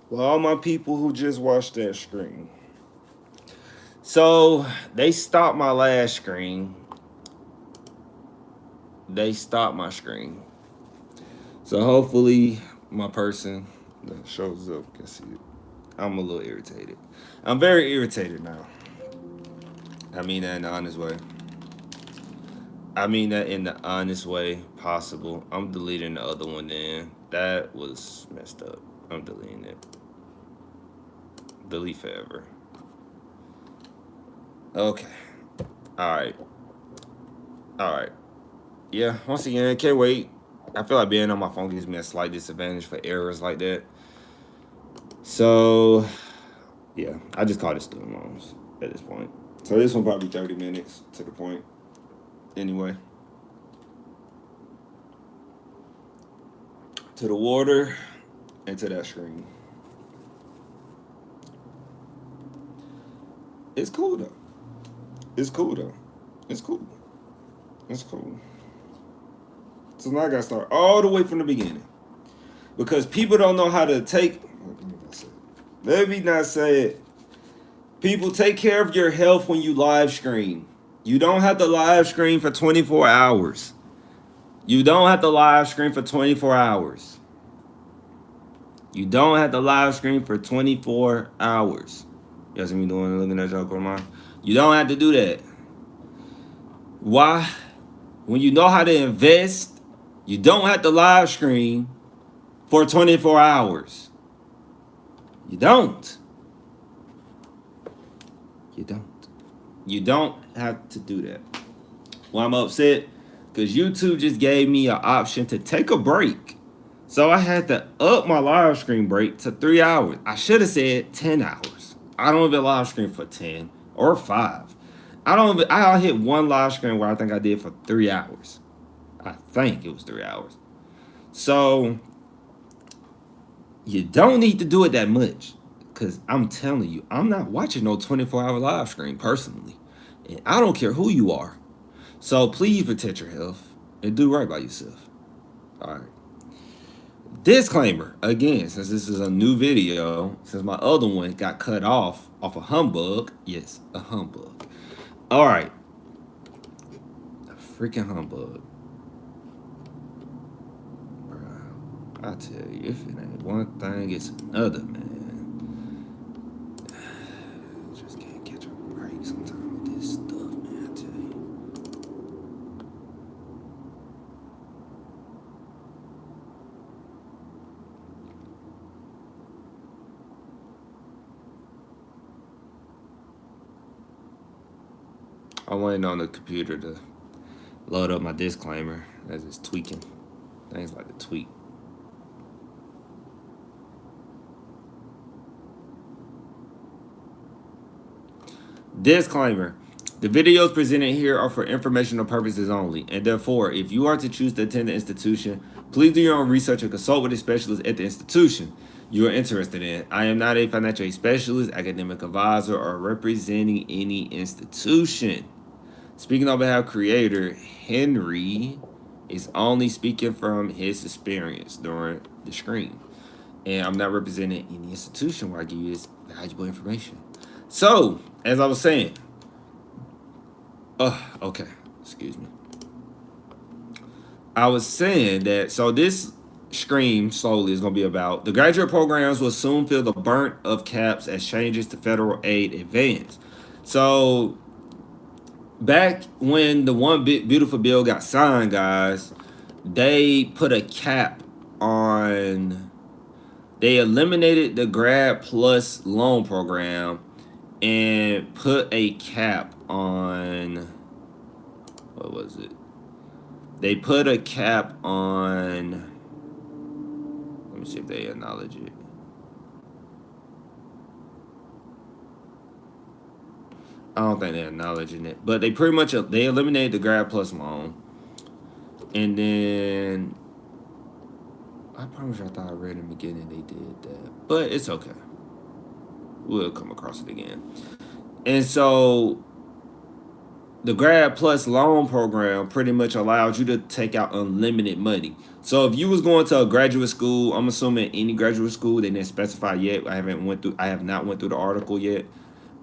Well, all my people who just watched that screen. So they stopped my last screen. They stopped my screen. So hopefully my person that shows up can see it. I'm a little irritated. I'm very irritated now. I mean that in the honest way. I mean that in the honest way possible. I'm deleting the other one then. That was messed up. I'm deleting it. Delete forever. Okay. Alright. Alright. Yeah, once again, can't wait. I feel like being on my phone gives me a slight disadvantage for errors like that. So, yeah, I just call it student loans at this point. So this one probably 30 minutes to the point. Anyway. To the water and to that screen. It's cool though. It's cool though. It's cool. It's cool. So now I gotta start all the way from the beginning. Because people don't know how to take. Let me not say it. People, take care of your health when you live stream. You don't have to live stream for 24 hours. You don't have to live stream for 24 hours. You don't have to live stream for 24 hours. You guys see me doing looking at y'all mine? You don't have to do that. Why? When you know how to invest, you don't have to live stream for 24 hours. You don't. You don't. You don't have to do that. Well, I'm upset because YouTube just gave me an option to take a break. So I had to up my live stream break to 3 hours. I should have said 10 hours. I don't even live stream for 10 or 5. I hit one live stream where I think I did for 3 hours. I think it was 3 hours. So you don't need to do it that much. Because I'm telling you, I'm not watching no 24-hour live stream personally. And I don't care who you are. So please protect your health and do right by yourself. All right. Disclaimer, again, since this is a new video, since my other one got cut off a humbug. Yes, a humbug. All right. A freaking humbug. Bruh, I tell you, if it ain't one thing, it's another, man. Just can't catch a break sometimes with this stuff, man, I tell you. I'm waiting on the computer to load up my disclaimer as it's tweaking. Things like the tweak. Disclaimer. The videos presented here are for informational purposes only, and therefore, if you are to choose to attend the institution, please do your own research and consult with a specialist at the institution you are interested in. I am not a financial aid specialist, academic advisor, or representing any institution. Speaking on behalf of creator, Henry is only speaking from his experience during the screen. And I'm not representing any institution where I give you this valuable information. So, as I was saying, okay, excuse me. I was saying that, so this screen slowly is going to be about the graduate programs will soon feel the burnt of caps as changes to federal aid advance. So, back when the one big beautiful bill got signed, guys, they put a cap on, they eliminated the Grad Plus loan program and put a cap on, what was it? They put a cap on, let me see if they acknowledge it. I don't think they're acknowledging it, but they pretty much, they eliminated the Grad Plus loan. And then, I promise you I thought I read in the beginning they did that, but it's okay. We'll come across it again. And so the grad plus loan program pretty much allowed you to take out unlimited money. So if you was going to a graduate school, I'm assuming any graduate school, they didn't specify yet. I have not went through the article yet.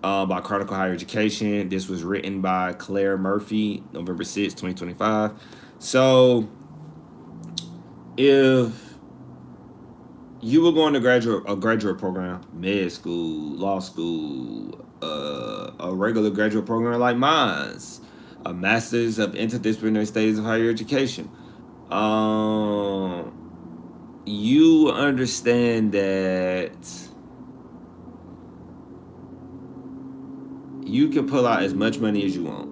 By Chronicle Higher Education. This was written by Claire Murphy, November 6, 2025. So if you were going to a graduate program, med school, law school, a regular graduate program like mine's, a master's of interdisciplinary studies of higher education, you understand that you can pull out as much money as you want.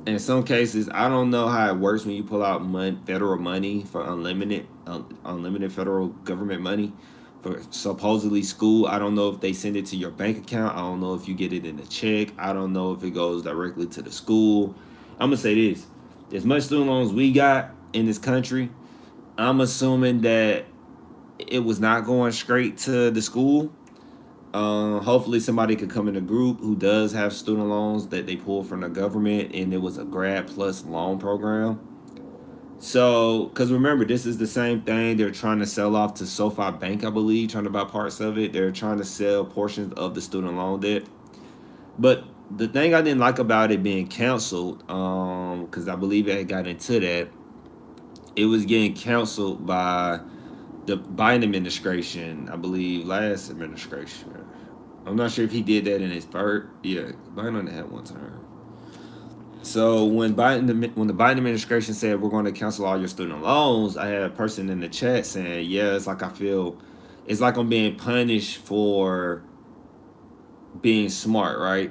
In some cases, I don't know how it works when you pull out federal money for unlimited federal government money for supposedly school. I don't know if they send it to your bank account. I don't know if you get it in a check. I don't know if it goes directly to the school. I'm gonna say this: as much student loans we got in this country, I'm assuming that it was not going straight to the school. Hopefully somebody could come in a group who does have student loans that they pull from the government, and it was a grad plus loan program. So, because remember, this is the same thing they're trying to sell off to SoFi Bank, I believe, trying to buy parts of it. They're trying to sell portions of the student loan debt. But the thing I didn't like about it being canceled, because I believe it had got into that, it was getting canceled by the Biden administration, I believe, last administration. I'm not sure if he did that in his first. Yeah, Biden only had one term. So when the Biden administration said we're going to cancel all your student loans, I had a person in the chat saying, "Yeah, it's like I'm being punished for being smart, right?"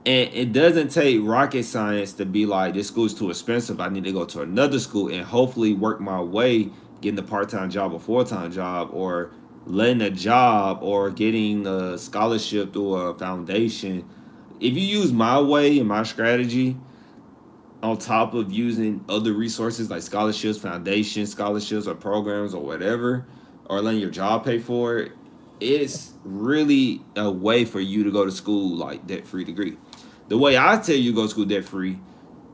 And it doesn't take rocket science to be like, this school's too expensive, I need to go to another school and hopefully work my way getting a part-time job or full-time job, or letting a job, or getting a scholarship through a foundation. If you use my way and my strategy on top of using other resources like scholarships, foundation scholarships, or programs, or whatever, or letting your job pay for it, it's really a way for you to go to school like debt-free degree. The way I tell you to go to school debt-free,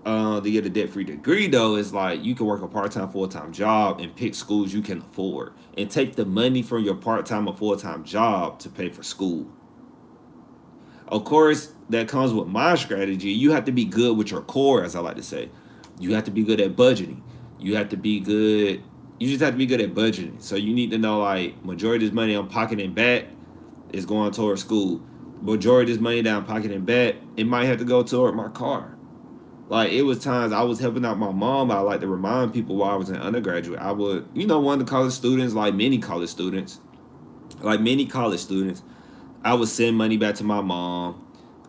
to get a debt-free degree, though, is like you can work a part-time, full-time job and pick schools you can afford and take the money from your part-time or full-time job to pay for school. Of course, that comes with my strategy. You have to be good with your core, as I like to say. You have to be good at budgeting. You just have to be good at budgeting. So you need to know, like, majority of this money I'm pocketing back is going towards school. Majority of this money that I'm pocketing back, it might have to go toward my car. Like, it was times I was helping out my mom. I like to remind people while I was in undergraduate. I would, one of the college students, like many college students, I would send money back to my mom.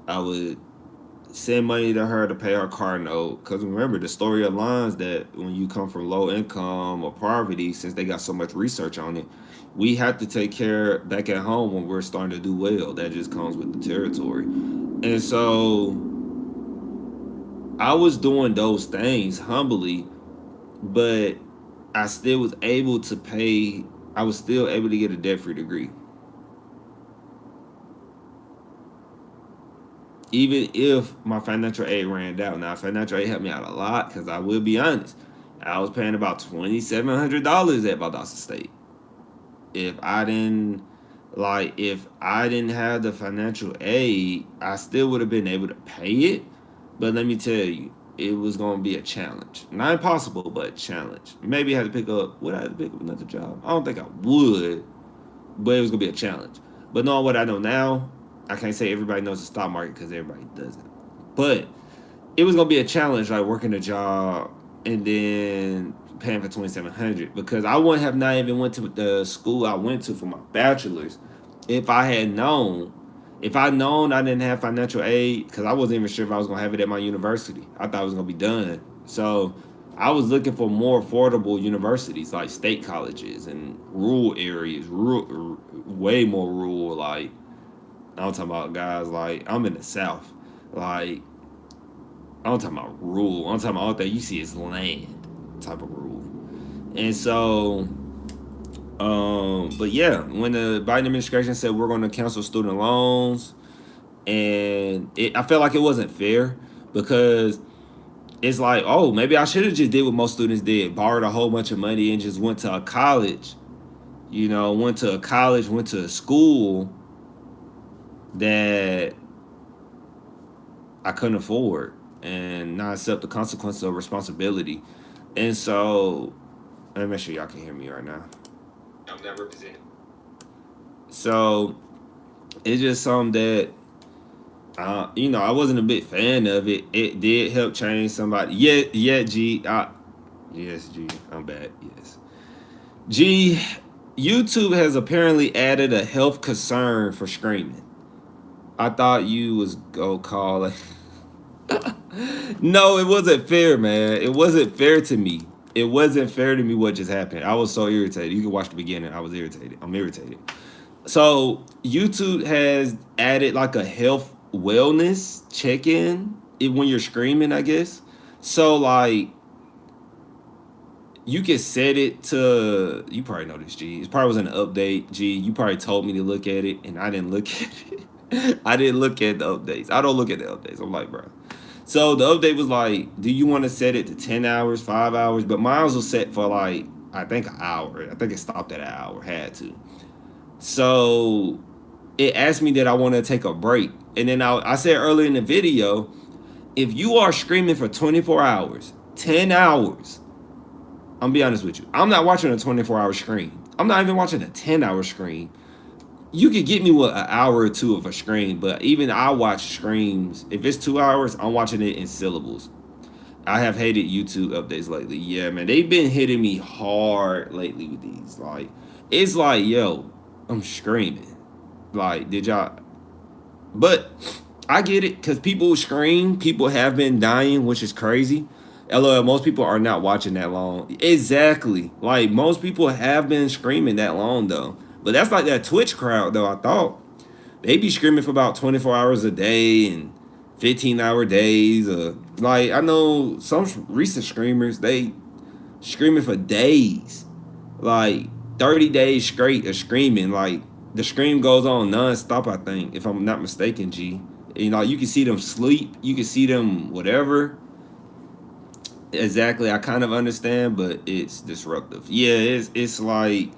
I would send money to her to pay her car note. Because remember, the story aligns that when you come from low income or poverty, since they got so much research on it, we have to take care back at home when we're starting to do well. That just comes with the territory. And so I was doing those things humbly, but I still was able to pay. I was still able to get a debt-free degree. Even if my financial aid ran out. Now, financial aid helped me out a lot, because I will be honest, I was paying about $2,700 at Valdosta State. If I didn't have the financial aid, I still would have been able to pay it. But let me tell you, it was going to be a challenge. Not impossible, but a challenge. Maybe I had to pick up another job? I don't think I would, but it was going to be a challenge. But knowing what I know now, I can't say everybody knows the stock market, because everybody doesn't. But it was going to be a challenge, like working a job and then paying for $2,700, because I wouldn't have not even went to the school I went to for my bachelor's if I'd known I didn't have financial aid, because I wasn't even sure if I was going to have it at my university. I thought it was going to be done. So I was looking for more affordable universities, like state colleges and rural areas, way more rural. Like, I'm talking about, guys, like, I'm in the South. Like, I'm talking about rural. I'm talking about all that you see is land type of rural. And so, but yeah, when the Biden administration said we're going to cancel student loans, and I felt like it wasn't fair, because it's like, oh, maybe I should have just did what most students did, borrowed a whole bunch of money and just went to a college, went to a school that I couldn't afford and not accept the consequences of responsibility. And so, let me make sure y'all can hear me right now. I'm not represented. So, it's just something that, I wasn't a big fan of it. It did help change somebody. Yeah, G. Yes, G. I'm bad. Yes. G, YouTube has apparently added a health concern for screaming. I thought you was go call it. No, it wasn't fair, man. It wasn't fair to me. It wasn't fair to me what just happened. I was so irritated. You can watch the beginning. I was irritated. I'm irritated. So YouTube has added like a health wellness check-in when you're screaming, I guess. So like you can set it to, you probably know this, G. It probably was an update, G. You probably told me to look at it and I didn't look at it. I didn't look at the updates. I don't look at the updates. I'm like, bro. So the update was like, do you want to set it to 10 hours, 5 hours? But mine was set for like, I think an hour. I think it stopped at an hour, had to. So it asked me that I want to take a break. And then I said earlier in the video, if you are screaming for 24 hours, 10 hours, I'm gonna be honest with you, I'm not watching a 24-hour screen. I'm not even watching a 10-hour screen. You could get me with an hour or two of a screen, but even I watch screens. If it's 2 hours, I'm watching it in syllables. I have hated YouTube updates lately. Yeah, man, they've been hitting me hard lately with these. Like, it's like, yo, I'm screaming. Like, did y'all? But I get it, because people scream. People have been dying, which is crazy. LOL, most people are not watching that long. Exactly. Like, most people have been screaming that long, though. But that's like that Twitch crowd, though, I thought. They be screaming for about 24 hours a day and 15-hour days. Like, I know some recent screamers, they screaming for days. Like, 30 days straight of screaming. Like, the scream goes on non-stop, I think, if I'm not mistaken, G. You can see them sleep. You can see them whatever. Exactly. I kind of understand, but it's disruptive. Yeah, it's like,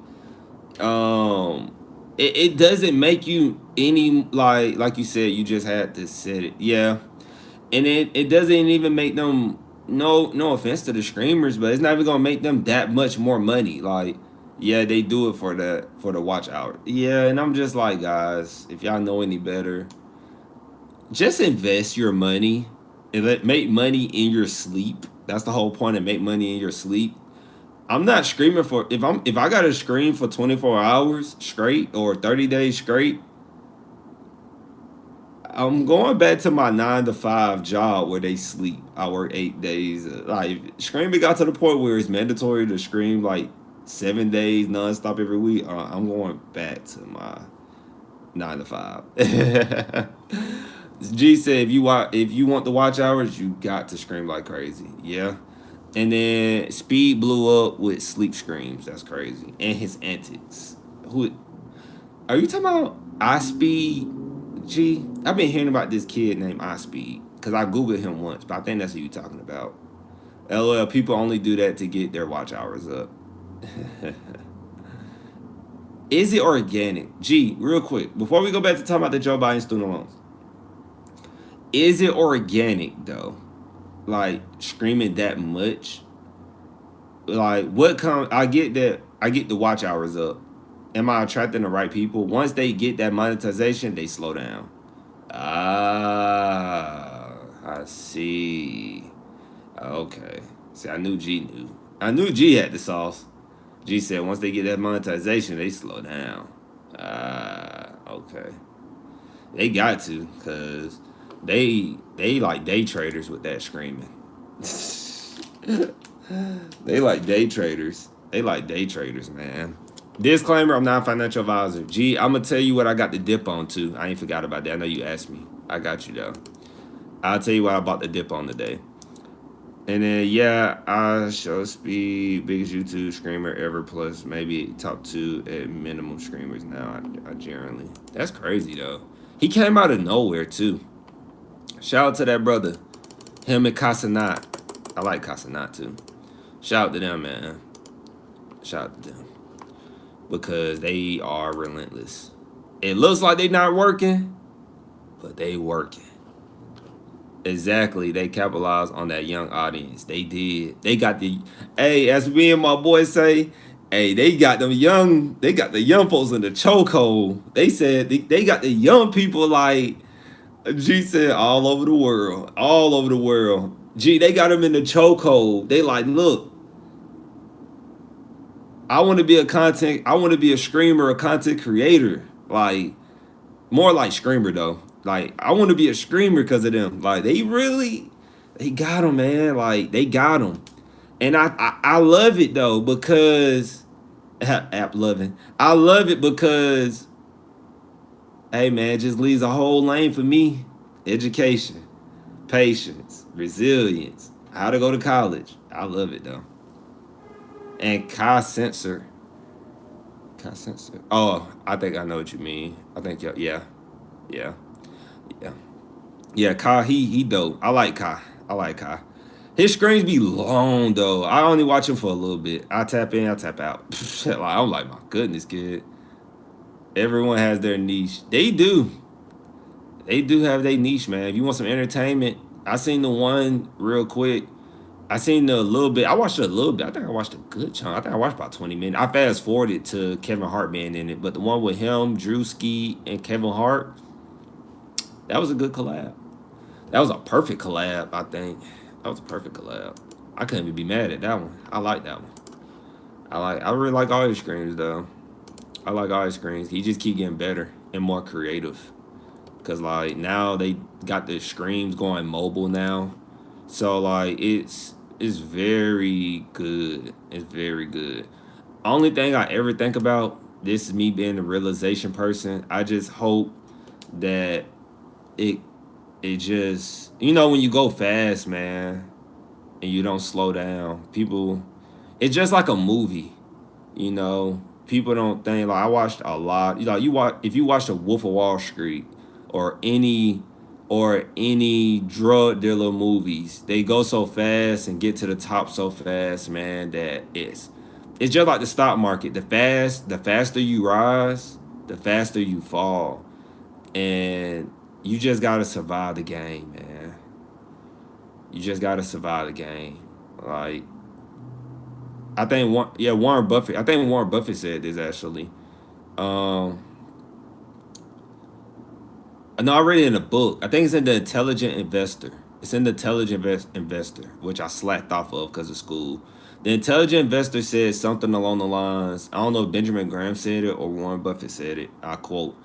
it doesn't make you any, like you said, you just had to set it. Yeah. And it doesn't even make them, no offense to the screamers, but it's not even gonna make them that much more money. Like, yeah, they do it for the watch hour. Yeah, and I'm just like, guys, if y'all know any better, just invest your money and make money in your sleep. That's the whole point, of make money in your sleep. I'm not screaming for, if I gotta scream for 24 hours straight or 30 days straight, I'm going back to my 9 to 5 job where they sleep. I work 8 days. Like, screaming got to the point where it's mandatory to scream like 7 days nonstop every week. I'm going back to my 9 to 5. G said, if you want the watch hours, you got to scream like crazy. Yeah. And then Speed blew up with sleep screams. That's crazy. And his antics. Who are you talking about? iSpeed? G? I've been hearing about this kid named iSpeed because I Googled him once, but I think that's who you're talking about. LOL, people only do that to get their watch hours up. Is it organic? G, real quick, before we go back to talking about the Joe Biden student loans. Is it organic though? Like, screaming that much? Like, what comes? I get that. I get the watch hours up. Am I attracting the right people? Once they get that monetization, they slow down. Ah, I see. Okay. See, I knew G knew. I knew G had the sauce. G said once they get that monetization, they slow down. Ah, okay. They got to, because they like day traders with that screaming. They like day traders. They like day traders, man. Disclaimer, I'm not a financial advisor. G, I'm going to tell you what I got the dip on, too. I ain't forgot about that. I know you asked me. I got you, though. I'll tell you what I bought the dip on today. And then, yeah, I show Speed, biggest YouTube screamer ever, plus maybe top 2 at minimum screamers now. I generally. That's crazy, though. He came out of nowhere, too. Shout out to that brother. Him and Casanat. I like Casanat too. Shout out to them, man. Shout out to them. Because they are relentless. It looks like they not working, but they working. Exactly. They capitalized on that young audience. They did. They got the, hey, as me and my boys say, hey, they got the young folks in the chokehold. They said they got the young people like G said all over the world. All over the world. G, they got them in the chokehold. They like, look, I want to be a screamer, a content creator. Like, more like screamer though. Like, I want to be a screamer because of them. Like, they got them, man. Like, they got them. And I love it though because app loving. I love it because, hey man, it just leaves a whole lane for me. Education, patience, resilience, how to go to college. I love it though. And Kai Sensor. Oh, I think I know what you mean. I think yeah, yeah, yeah, yeah. Kai, he dope. I like Kai. I like Kai. His screens be long though. I only watch him for a little bit. I tap in, I tap out. Like, I'm like, my goodness, kid. Everyone has their niche. They do. They do have their niche, man. If you want some entertainment, I seen the one real quick. I seen a little bit. I watched it a little bit. I think I watched a good chunk. I think I watched about 20 minutes. I fast forwarded to Kevin Hart being in it, but the one with him, Drewski, and Kevin Hart, that was a good collab. That was a perfect collab, I think. That was a perfect collab. I couldn't even be mad at that one. I like that one. I really like all his screens though. I like all his screens. He just keep getting better and more creative. Cause like now they got the screens going mobile now. So like it's very good. It's very good. Only thing I ever think about, this is me being a realization person. I just hope that it it just, when you go fast, man, and you don't slow down, people, it's just like a movie, you know. People don't think, like, I watched a lot, you watch, if you watch the Wolf of Wall Street or any drug dealer movies, they go so fast and get to the top so fast, man, that it's just like the stock market. The faster you rise, the faster you fall. And you just gotta survive the game, man. You just gotta survive the game. Like, I think Warren Buffett. I think Warren Buffett said this actually. Um, no, I read it in a book. I think it's in the Intelligent Investor. It's in the Investor, which I slacked off of because of school. The Intelligent Investor said something along the lines. I don't know if Benjamin Graham said it or Warren Buffett said it. I quote,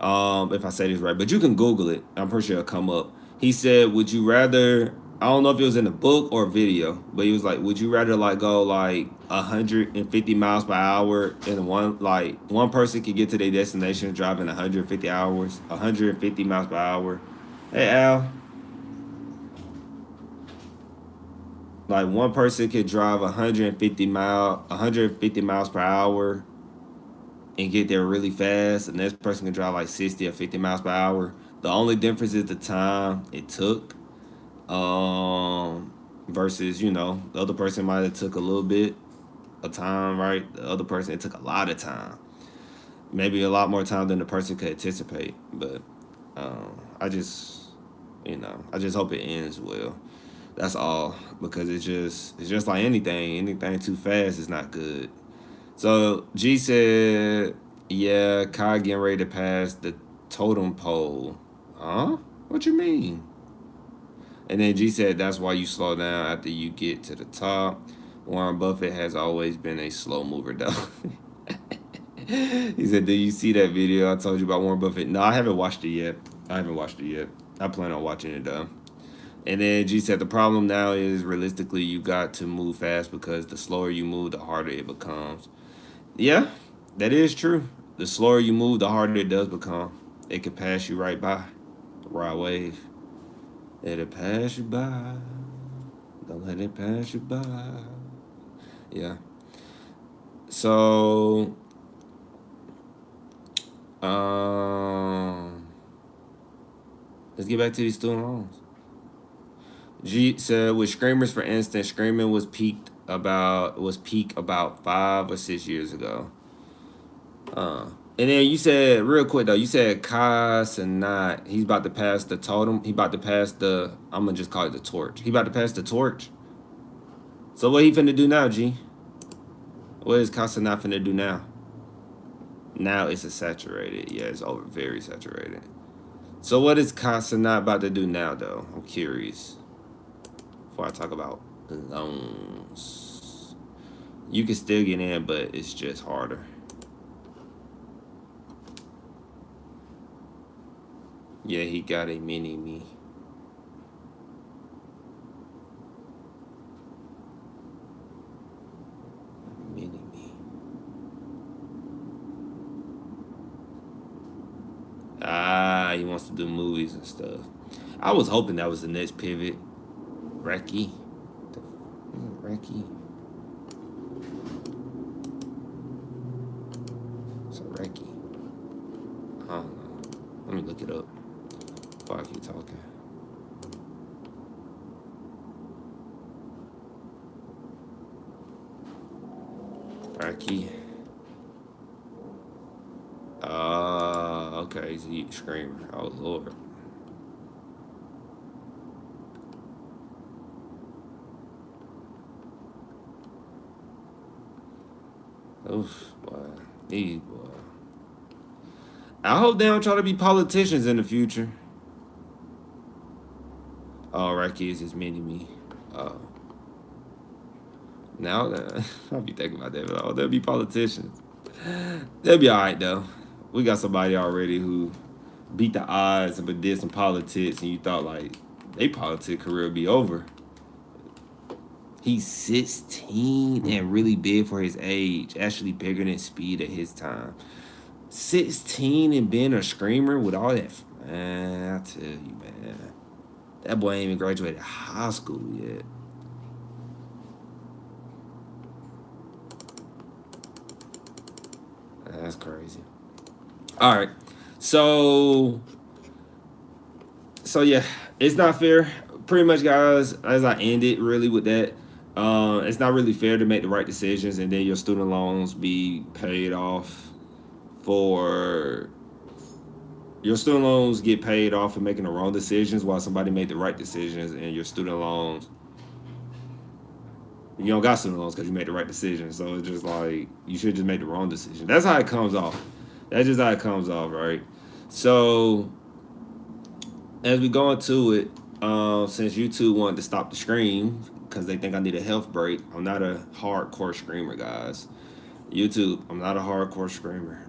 if I say this right, but you can Google it. I'm pretty sure it'll come up. He said, "Would you rather?" I don't know if it was in a book or a video, but he was like, "Would you rather like go like 150 miles per hour and one person could get to their destination driving 150 miles per hour?" Hey Al, like one person could drive 150 miles per hour and get there really fast. The next person can drive like 60 or 50 miles per hour. The only difference is the time it took. Versus, the other person might have took a little bit of time, right? The other person, it took a lot of time. Maybe a lot more time than the person could anticipate. But I just hope it ends well. That's all. Because it's just like anything. Anything too fast is not good. So G said, yeah, Kai getting ready to pass the totem pole. Huh? What you mean? And then G said, that's why you slow down after you get to the top. Warren Buffett has always been a slow mover, though. He said, do you see that video I told you about Warren Buffett? No, I haven't watched it yet. I plan on watching it, though. And then G said, the problem now is, realistically, you got to move fast because the slower you move, the harder it becomes. Yeah, that is true. The slower you move, the harder it does become. It could pass you right by. The right wave. It'll pass you by. Don't let it pass you by. Yeah. So, let's get back to these student loans. G said with screamers, for instance, screaming was peak about 5 or 6 years ago. And then you said real quick though, you said Kai Sanat, he's about to pass the totem. He about to pass the, I'm gonna just call it the torch. He about to pass the torch. So what he finna do now, G? What is Kai Sanat finna do now? Now it's a saturated. Yeah, it's over, very saturated. So what is Kai Sanat about to do now though? I'm curious. Before I talk about loans. You can still get in, but it's just harder. Yeah, he got a mini me. Mini me. He wants to do movies and stuff. I was hoping that was the next pivot. Reki. Reki. It's a Reki. I don't know. Let me look it up before I keep talking. Reki. Okay, he's a screamer. Oh Lord. Oof, boy. These boy. I hope they don't try to be politicians in the future. Oh, Reki is his mini me. Oh. Now that I'll be thinking about that, but they'll be politicians. They'll be alright though. We got somebody already who beat the odds but did some politics, and you thought like they politic career would be over. He's 16 and really big for his age. Actually bigger than Speed at his time. 16 and being a screamer with all that. Man, I tell you, man. That boy ain't even graduated high school yet. That's crazy. All right. So yeah, it's not fair. Pretty much, guys, as I ended really with that, it's not really fair to make the right decisions and then your student loans be paid off for your student loans get paid off for making the wrong decisions while somebody made the right decisions, and your student loans, you don't got student loans because you made the right decision. So it's just like you should just make the wrong decision. That's how it comes off. That's just how it comes off, right? So as we go into it, since YouTube wanted to stop the stream because they think I need a health break, I'm not a hardcore screamer, guys. YouTube, I'm not a hardcore screamer.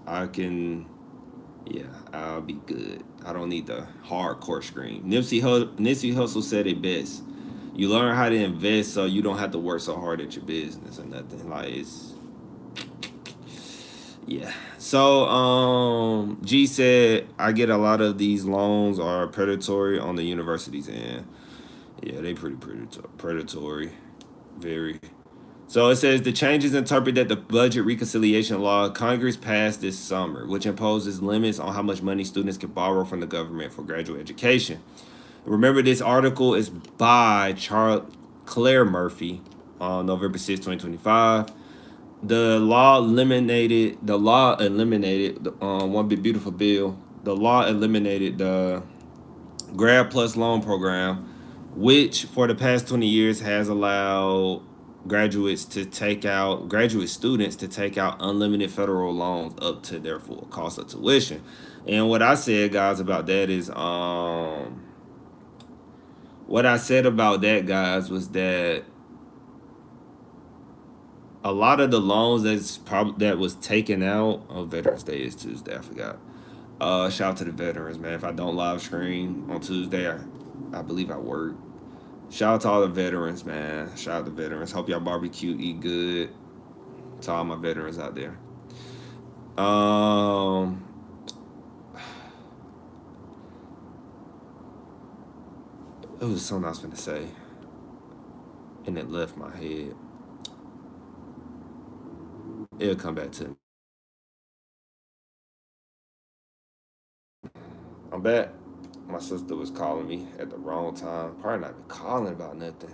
I can, yeah, I'll be good. I don't need the hardcore scream. Nipsey Hussle said it best. You learn how to invest so you don't have to work so hard at your business or nothing. Like it's, yeah. So G said I get a lot of these loans are predatory on the university's end. Yeah, they pretty predatory. Very. So it says the changes interpret that the budget reconciliation law Congress passed this summer, which imposes limits on how much money students can borrow from the government for graduate education. Remember, this article is by Claire Murphy on November 6, 2025. The law eliminated one big beautiful bill. The law eliminated the Grad Plus loan program, which for the past 20 years has allowed graduate students to take out unlimited federal loans up to their full cost of tuition. And what I said, guys, about that is what I said about that, guys, was that a lot of the loans that was taken out. Oh, Veterans Day is Tuesday. I forgot. Shout out to the veterans, man. If I don't live stream on Tuesday, I believe I work. Shout out to all the veterans, man. Shout out to veterans. Hope y'all barbecue, eat good. To all my veterans out there. It was something I was gonna say, and it left my head. It'll come back to me. I'm back. My sister was calling me at the wrong time. Probably not even calling about nothing.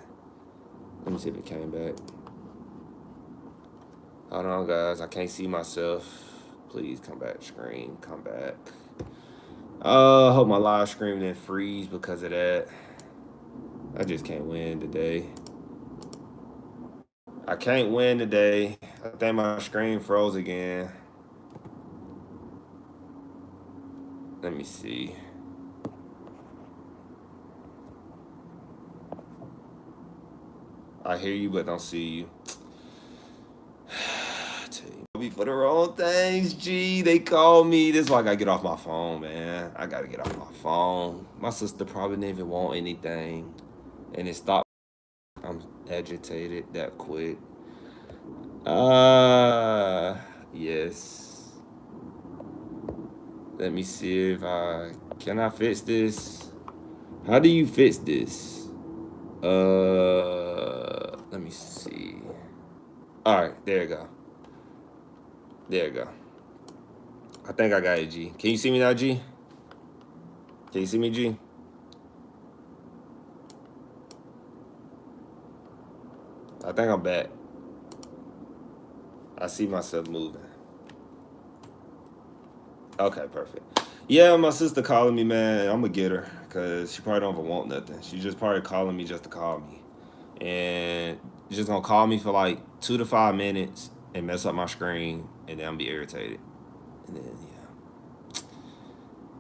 Let me see if it came back. Hold on, guys. I can't see myself. Please come back, screen. Come back. Hope my live stream didn't freeze because of that. I just can't win today. I can't win today. I think my screen froze again. Let me see. I hear you, but don't see you. Me for the wrong things, G. They call me. This is why I gotta get off my phone, man. I gotta get off my phone. My sister probably didn't even want anything, and it stopped. I'm agitated that quick. Yes. Let me see if can I fix this? How do you fix this? Let me see. All right, there you go. There you go. I think I got it, G. Can you see me now, G? Can you see me, G? I think I'm back. I see myself moving. Okay, perfect. Yeah, my sister calling me, man. I'm gonna get her because she probably don't even want nothing. She just probably calling me just to call me. And just gonna call me for like 2 to 5 minutes and mess up my screen, and then I'll be irritated. And then, yeah.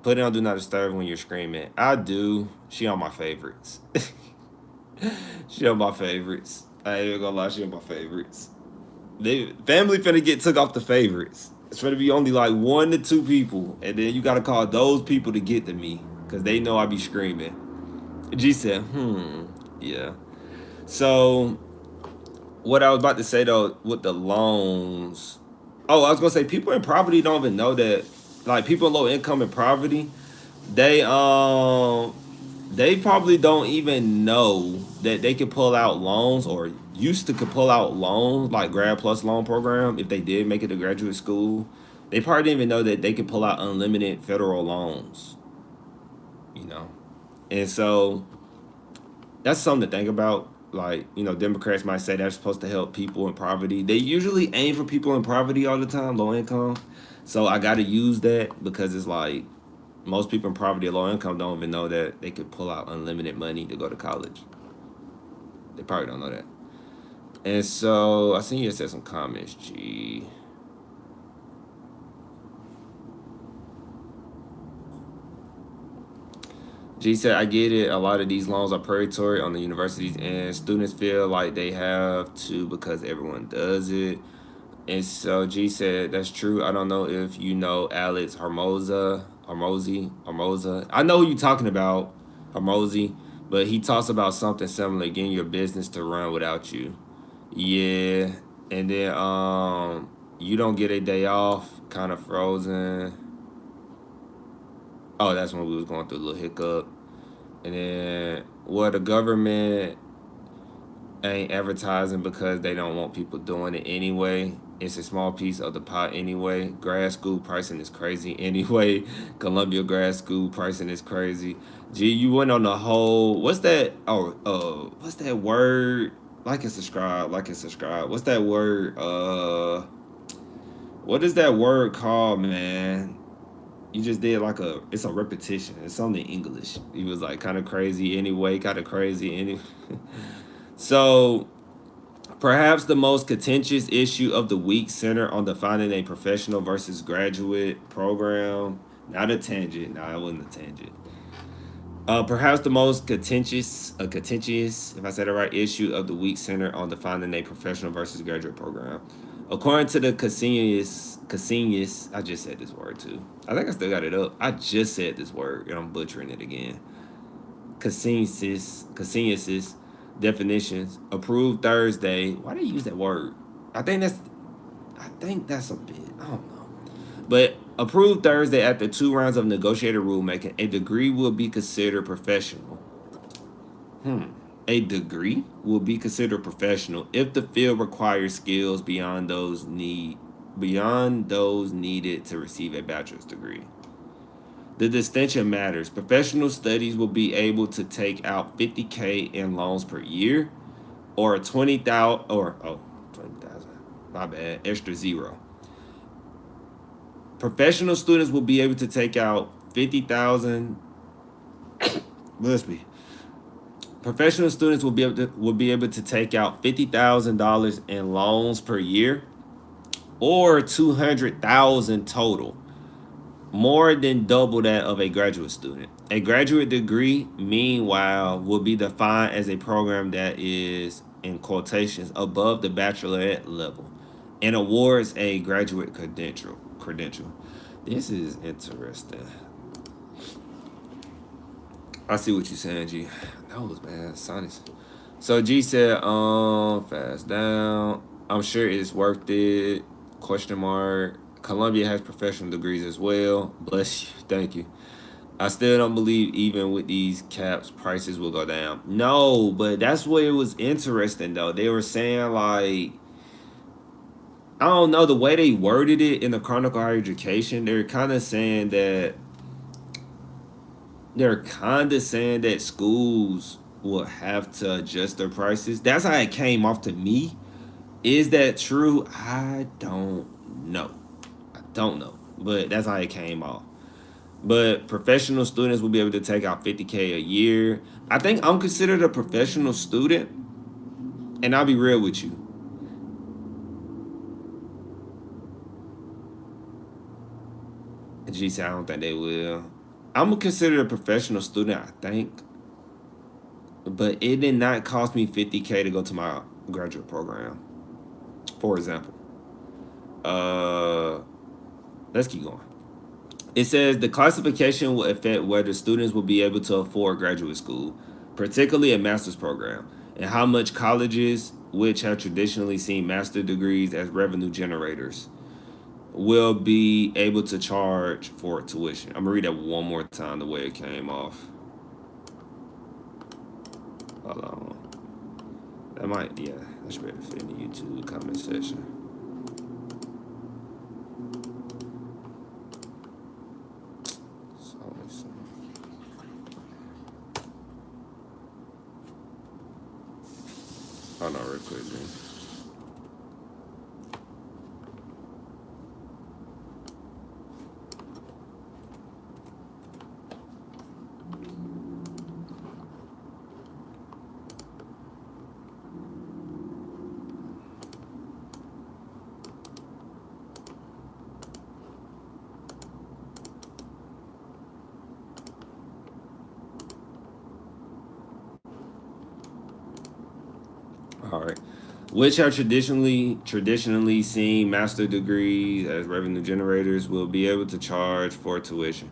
Put it on Do Not Disturb when you're screaming. I do. She on my favorites. She on my favorites. I ain't even gonna lie, she on my favorites. Family finna get took off the favorites. It's gonna be only like 1 to 2 people, and then you gotta call those people to get to me, cause they know I be screaming. G said, yeah. So, what I was about to say though, with the loans, I was gonna say people in poverty don't even know that, like people in low income and poverty, they probably don't even know that they could pull out loans or used to could pull out loans like Grad Plus loan program if they did make it to graduate school. They probably didn't even know that they could pull out unlimited federal loans, you know. And so that's something to think about. Like, you know, Democrats might say they're supposed to help people in poverty. They usually aim for people in poverty all the time, low income. So I got to use that because it's like most people in poverty or low income don't even know that they could pull out unlimited money to go to college. They probably don't know that. And so I seen you said some comments, G. G said, I get it. A lot of these loans are predatory on the universities, and students feel like they have to because everyone does it. And so G said, that's true. I don't know if you know Alex Hermosa. I know who you're talking about, Hermosi, but he talks about something similar, getting your business to run without you. Yeah. And then you don't get a day off, kind of frozen. Oh, that's when we was going through a little hiccup. And then, well, the government ain't advertising because they don't want people doing it anyway. It's a small piece of the pot anyway. Grad school pricing is crazy anyway. Columbia grad school pricing is crazy. Gee, you went on the whole, what's that? What's that word? Like and subscribe, like and subscribe. What's that word? What is that word called, man? You just did like it's a repetition. It's something in English. He was like kind of crazy anyway, kind of crazy anyway. So, perhaps the most contentious issue of the week centered on defining a professional versus graduate program. Not a tangent. No, it wasn't a tangent. Perhaps the most contentious, if I said it right, issue of the week centered on defining a professional versus graduate program. According to the Cassinius, I just said this word too. I think I still got it up. I just said this word and I'm butchering it again. Cassinius definitions approved Thursday. Why do you use that word? I think that's a bit. I don't know. But approved Thursday after 2 rounds of negotiated rulemaking, a degree will be considered professional. A degree will be considered professional if the field requires skills beyond those needed to receive a bachelor's degree. The distinction matters. Professional studies will be able to take out 50K in loans per year, or 20,000, or 20,000. My bad, extra zero. Professional students will be able to take out 50,000. Must be. Professional students will be able to take out $50,000 in loans per year, or 200,000 total, more than double that of a graduate student. A graduate degree, meanwhile, will be defined as a program that is, in quotations, above the bachelorette level and awards a graduate credential. This is interesting. I see what you're saying, G. Nose, man, sinus. So G said, fast down. I'm sure it's worth it. Question mark. Columbia has professional degrees as well. Bless you. Thank you. I still don't believe even with these caps, prices will go down. No, but that's what it was interesting, though. They were saying, like, I don't know, the way they worded it in the Chronicle of Higher Education, they're kind of saying that schools will have to adjust their prices. That's how it came off to me. Is that true? I don't know. But that's how it came off. But professional students will be able to take out 50K a year. I think I'm considered a professional student, and I'll be real with you. G said, I don't think they will. I'm considered a professional student, I think. But it did not cost me 50K to go to my graduate program, for example. Let's keep going. It says the classification will affect whether students will be able to afford graduate school, particularly a master's program, and how much colleges, which have traditionally seen master degrees as revenue generators, will be able to charge for tuition. I'm gonna read that one more time the way it came off. Hold on. That should be able to fit in the YouTube comment section. Hold on real quick, man. All right. Which have traditionally seen master degrees as revenue generators will be able to charge for tuition,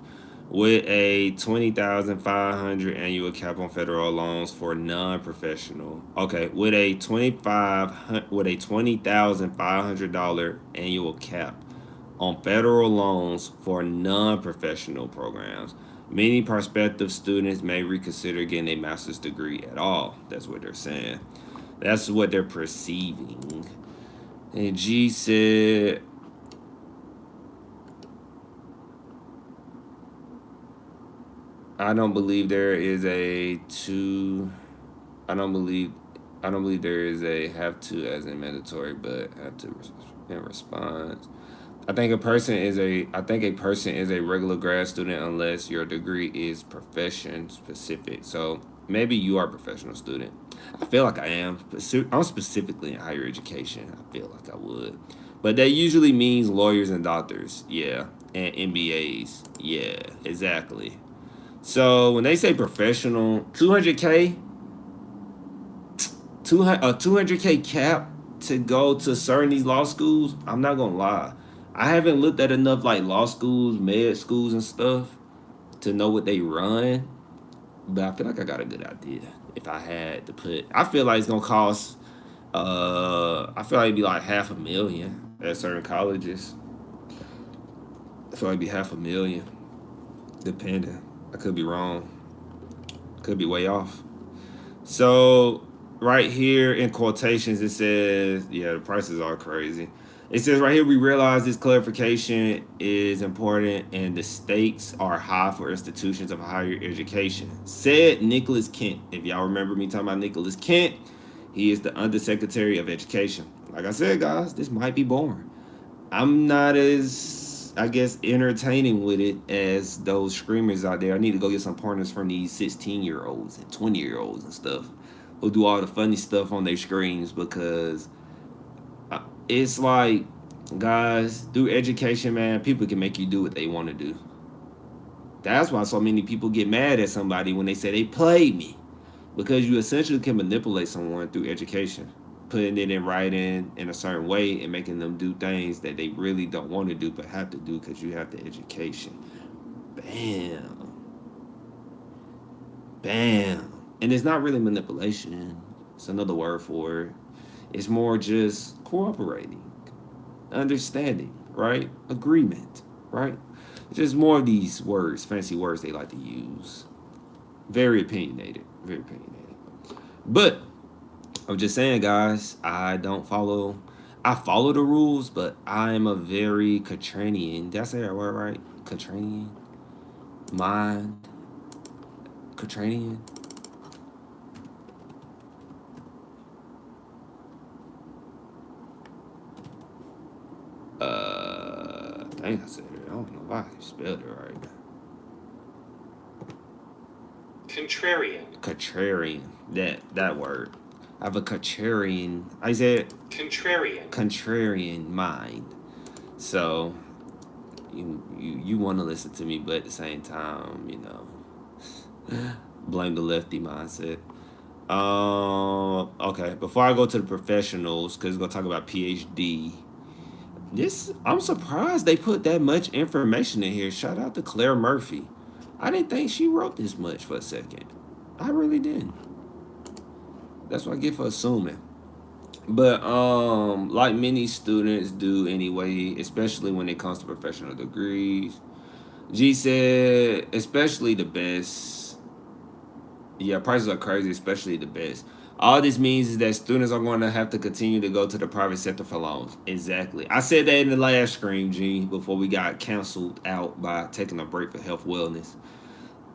with a $20,500 annual cap on federal loans for non-professional. Okay, with a $20,500 annual cap on federal loans for non-professional programs. Many prospective students may reconsider getting a master's degree at all. That's what they're saying. That's what they're perceiving. And G said, I don't believe there is a have to as in mandatory, but have to in response. I think a person is a regular grad student unless your degree is profession specific. So maybe you are a professional student. I feel like I am. I'm specifically in higher education. I feel like I would. But that usually means lawyers and doctors. Yeah. And MBAs. Yeah, exactly. So when they say professional, 200K, 200K cap to go to certain these law schools, I'm not going to lie. I haven't looked at enough like law schools, med schools and stuff to know what they run. But I feel like I got a good idea. If I had to put, I feel like it's gonna cost. I feel like it'd be like $500,000 at certain colleges. I feel like it'd be $500,000, depending. I could be wrong. Could be way off. So right here in quotations, it says, yeah, the prices are crazy. It says right here, we realize this clarification is important and the stakes are high for institutions of higher education, said Nicholas Kent. If y'all remember me talking about Nicholas Kent, he is the Undersecretary of Education. Like I said, guys, this might be boring. I'm not as, I guess, entertaining with it as those screamers out there. I need to go get some pointers from these 16-year-olds and 20-year-olds and stuff who do all the funny stuff on their screens because it's like, guys, through education, man, people can make you do what they want to do. That's why so many people get mad at somebody when they say they played me, because you essentially can manipulate someone through education, putting it in writing in a certain way and making them do things that they really don't want to do but have to do because you have the education. Bam. Bam. And it's not really manipulation. It's another word for it. It's more just cooperating, understanding, right? Agreement, right? It's just more of these words, fancy words they like to use. Very opinionated. Very opinionated. But I'm just saying, guys, I follow the rules, but I am a very Catranian. Did I say that word right? Catranian? Mind? Catranian? I think I said it. I don't know why I spelled it right. Contrarian. Contrarian. That word. I have a contrarian. I said Contrarian. Contrarian mind. So you want to listen to me, but at the same time, blame the lefty mindset. Okay. Before I go to the professionals, because we're gonna talk about PhD. I'm surprised they put that much information in here. Shout out to Claire Murphy. I didn't think she wrote this much for a second. I really didn't. That's what I get for assuming. But like many students do anyway, especially when it comes to professional degrees. G said, especially the best. Yeah, prices are crazy, especially the best. All this means is that students are going to have to continue to go to the private sector for loans. Exactly. I said that in the last stream, G, before we got canceled out by taking a break for health wellness.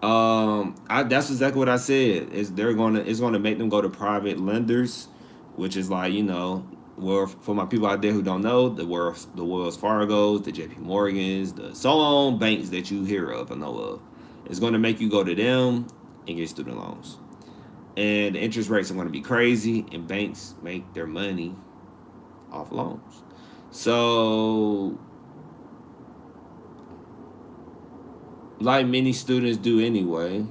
That's exactly what I said. It's gonna make them go to private lenders, which is like, well, for my people out there who don't know, the Wells Fargos, the JP Morgans, the so on banks that you hear of or know of. It's gonna make you go to them and get student loans. And the interest rates are going to be crazy, and banks make their money off loans. So, like many students do anyway,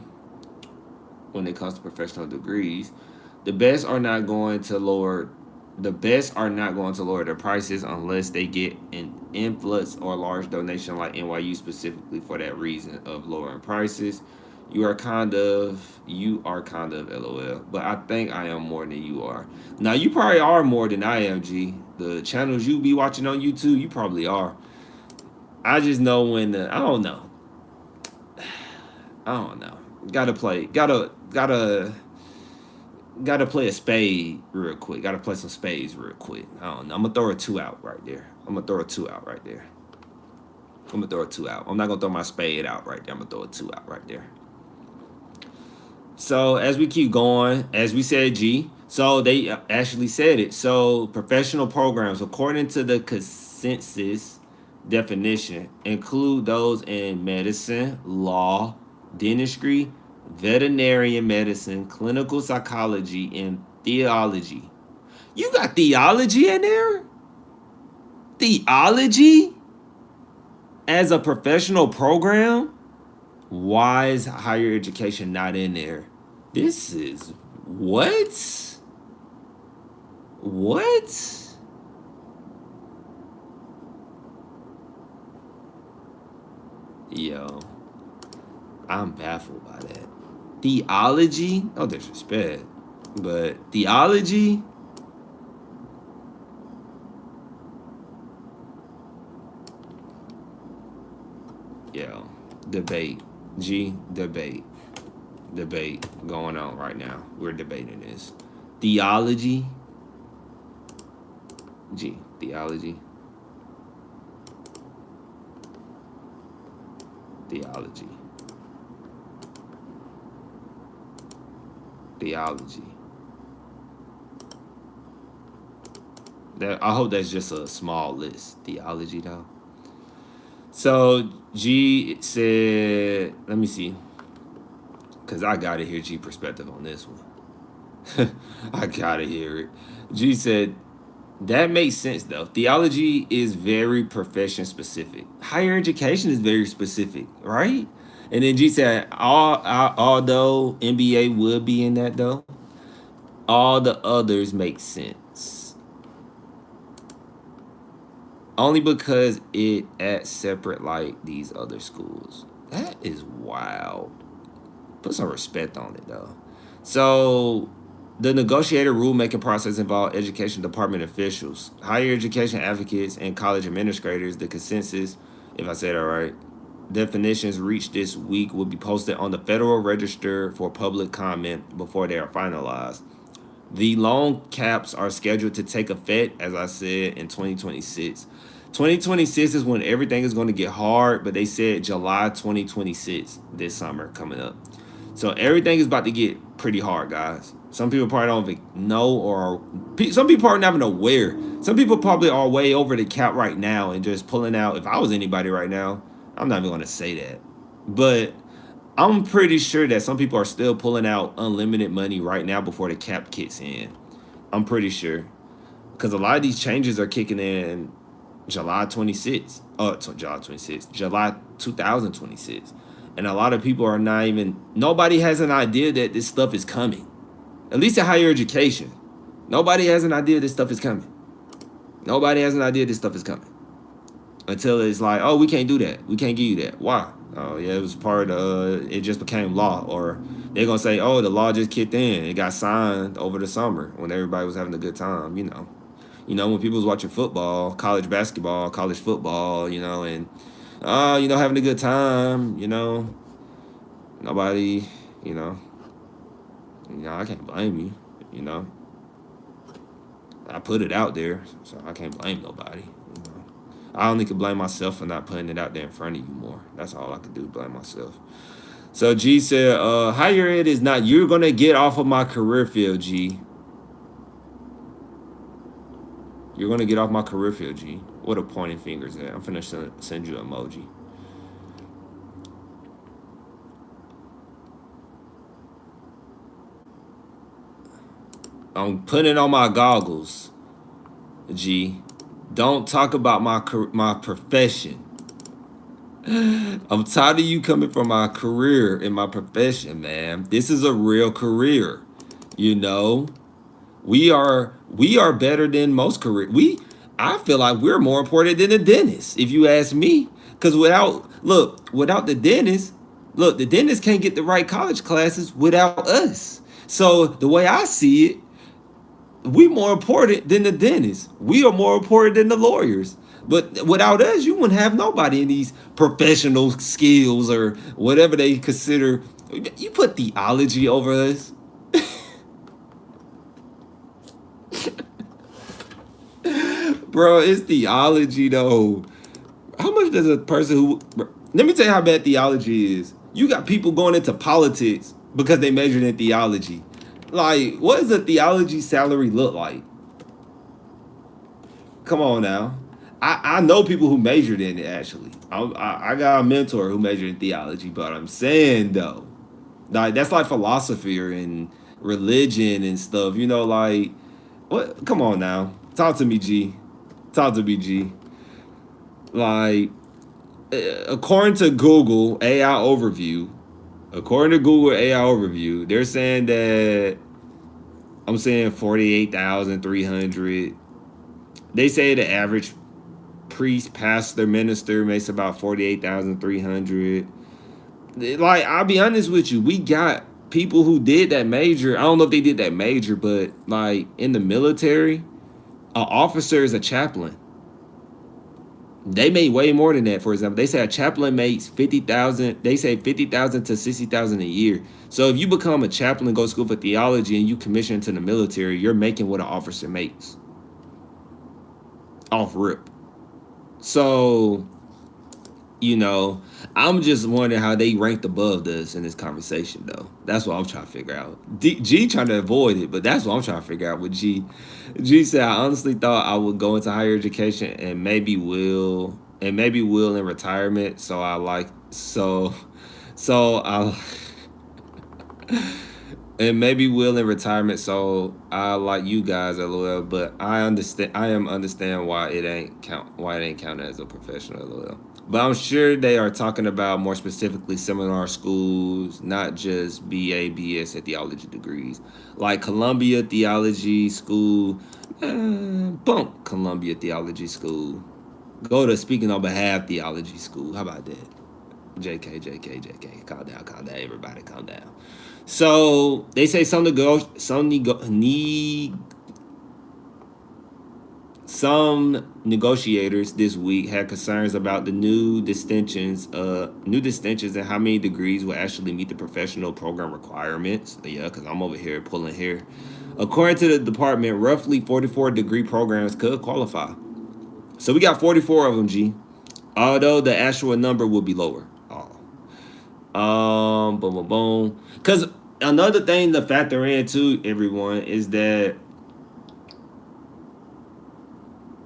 when it comes to professional degrees, the best are not going to lower their prices unless they get an influx or large donation like NYU specifically for that reason of lowering prices. You are kind of LOL, but I think I am more than you are. Now you probably are more than I am, G. The channels you be watching on YouTube, you probably are. I just know when I don't know. Gotta play a spade real quick. Gotta play some spades real quick. I don't know. I'm gonna throw a 2 out right there. I'm not gonna throw my spade out right there. I'm gonna throw a 2 out right there. So as we keep going, as we said, G, so they actually said it. So professional programs, according to the consensus definition, include those in medicine, law, dentistry, veterinarian medicine, clinical psychology, and theology. You got theology in there? Theology as a professional program? Why is higher education not in there? This is what? What? Yo, I'm baffled by that. Theology? No disrespect, but theology? Yo, debate. G, debate going on right now. We're debating this. theology. G, theology. Theology. Theology. I hope that's just a small list. Theology, though. So G said, let me see, because I gotta hear G perspective on this one. I gotta hear it. G said, that makes sense though. Theology is very profession specific. Higher education is very specific, right? And then G said, although MBA would be in that though, all the others make sense. Only because it at separate like these other schools. That is wild. Put some respect on it though. So the negotiator rulemaking process involved education department officials, higher education advocates, and college administrators. The consensus, if I said it right, definitions reached this week will be posted on the Federal Register for public comment before they are finalized. The loan caps are scheduled to take effect, as I said, in 2026. 2026 is when everything is going to get hard, but they said July 2026 this summer coming up. So everything is about to get pretty hard, guys. Some people probably don't even know, or some people are not even aware. Some people probably are way over the cap right now and just pulling out. If I was anybody right now, I'm not even going to say that. But I'm pretty sure that some people are still pulling out unlimited money right now before the cap kicks in. I'm pretty sure. Because a lot of these changes are kicking in July 26th. July 2026. And a lot of people are not even, nobody has an idea that this stuff is coming. At least in higher education. Nobody has an idea this stuff is coming. Nobody has an idea this stuff is coming. Until it's like, oh, we can't do that. We can't give you that. Why? Oh, yeah, it was part of, it just became law. Or they're going to say, oh, the law just kicked in. It got signed over the summer when everybody was having a good time, you know. You know, when people was watching football, college basketball, college football, you know, and, having a good time, you know. Nobody, I can't blame you, you know. I put it out there, so I can't blame nobody, you know. I only can blame myself for not putting it out there in front of you more. That's all I could do, blame myself. So G said, higher ed is not, you're going to get off of my career field, G. You're going to get off my career field, G. What a pointing fingers at. I'm finna send you an emoji. I'm putting on my goggles, G. Don't talk about my profession. I'm tired of you coming from my career and my profession, man. This is a real career. You know, we are better than most careers. I feel like we're more important than the dentist, if you ask me. Because without the dentist, the dentist can't get the right college classes without us. So the way I see it, we more important than the dentist. We are more important than the lawyers. But without us, you wouldn't have nobody in these professional skills or whatever they consider. You put theology over us. Bro, it's theology though. How much does a person who... Let me tell you how bad theology is. You got people going into politics because they majored in theology. Like, what does a theology salary look like? Come on now. I know people who majored in it, actually. I got a mentor who majored in theology, but I'm saying, though, like, that's like philosophy and religion and stuff, you know, like, what? Come on now. Talk to me, G. Talk to me, G. Like, according to Google AI Overview, they're saying that, I'm saying 48,300. They say the average priest, pastor, minister makes about 48,300. Like, I'll be honest with you, we got people who did that major. I don't know if they did that major, but like in the military, an officer is a chaplain. They made way more than that. For example, they say a chaplain makes 50,000. They say 50,000 to 60,000 a year. So if you become a chaplain, go to school for theology, and you commission to the military, you're making what an officer makes off rip. So, I'm just wondering how they ranked above us in this conversation, though. That's what I'm trying to figure out. G trying to avoid it, but that's what I'm trying to figure out with G. G said, I honestly thought I would go into higher education and maybe will in retirement. And maybe will in retirement. So I like you guys a little, but I understand why it ain't counted as a professional LOL. But I'm sure they are talking about more specifically seminar schools, not just BA, BS, and theology degrees. Like Columbia Theology School, bump Columbia Theology School. Go to Speaking on Behalf Theology School. How about that? JK. Calm down, everybody, calm down. So they say some negotiators this week had concerns about the new distinctions and how many degrees will actually meet the professional program requirements. Yeah, because I'm over here pulling hair. According to the department, roughly 44 degree programs could qualify. So we got 44 of them, G. Although the actual number will be lower. Boom. Because another thing to factor in too, everyone, is that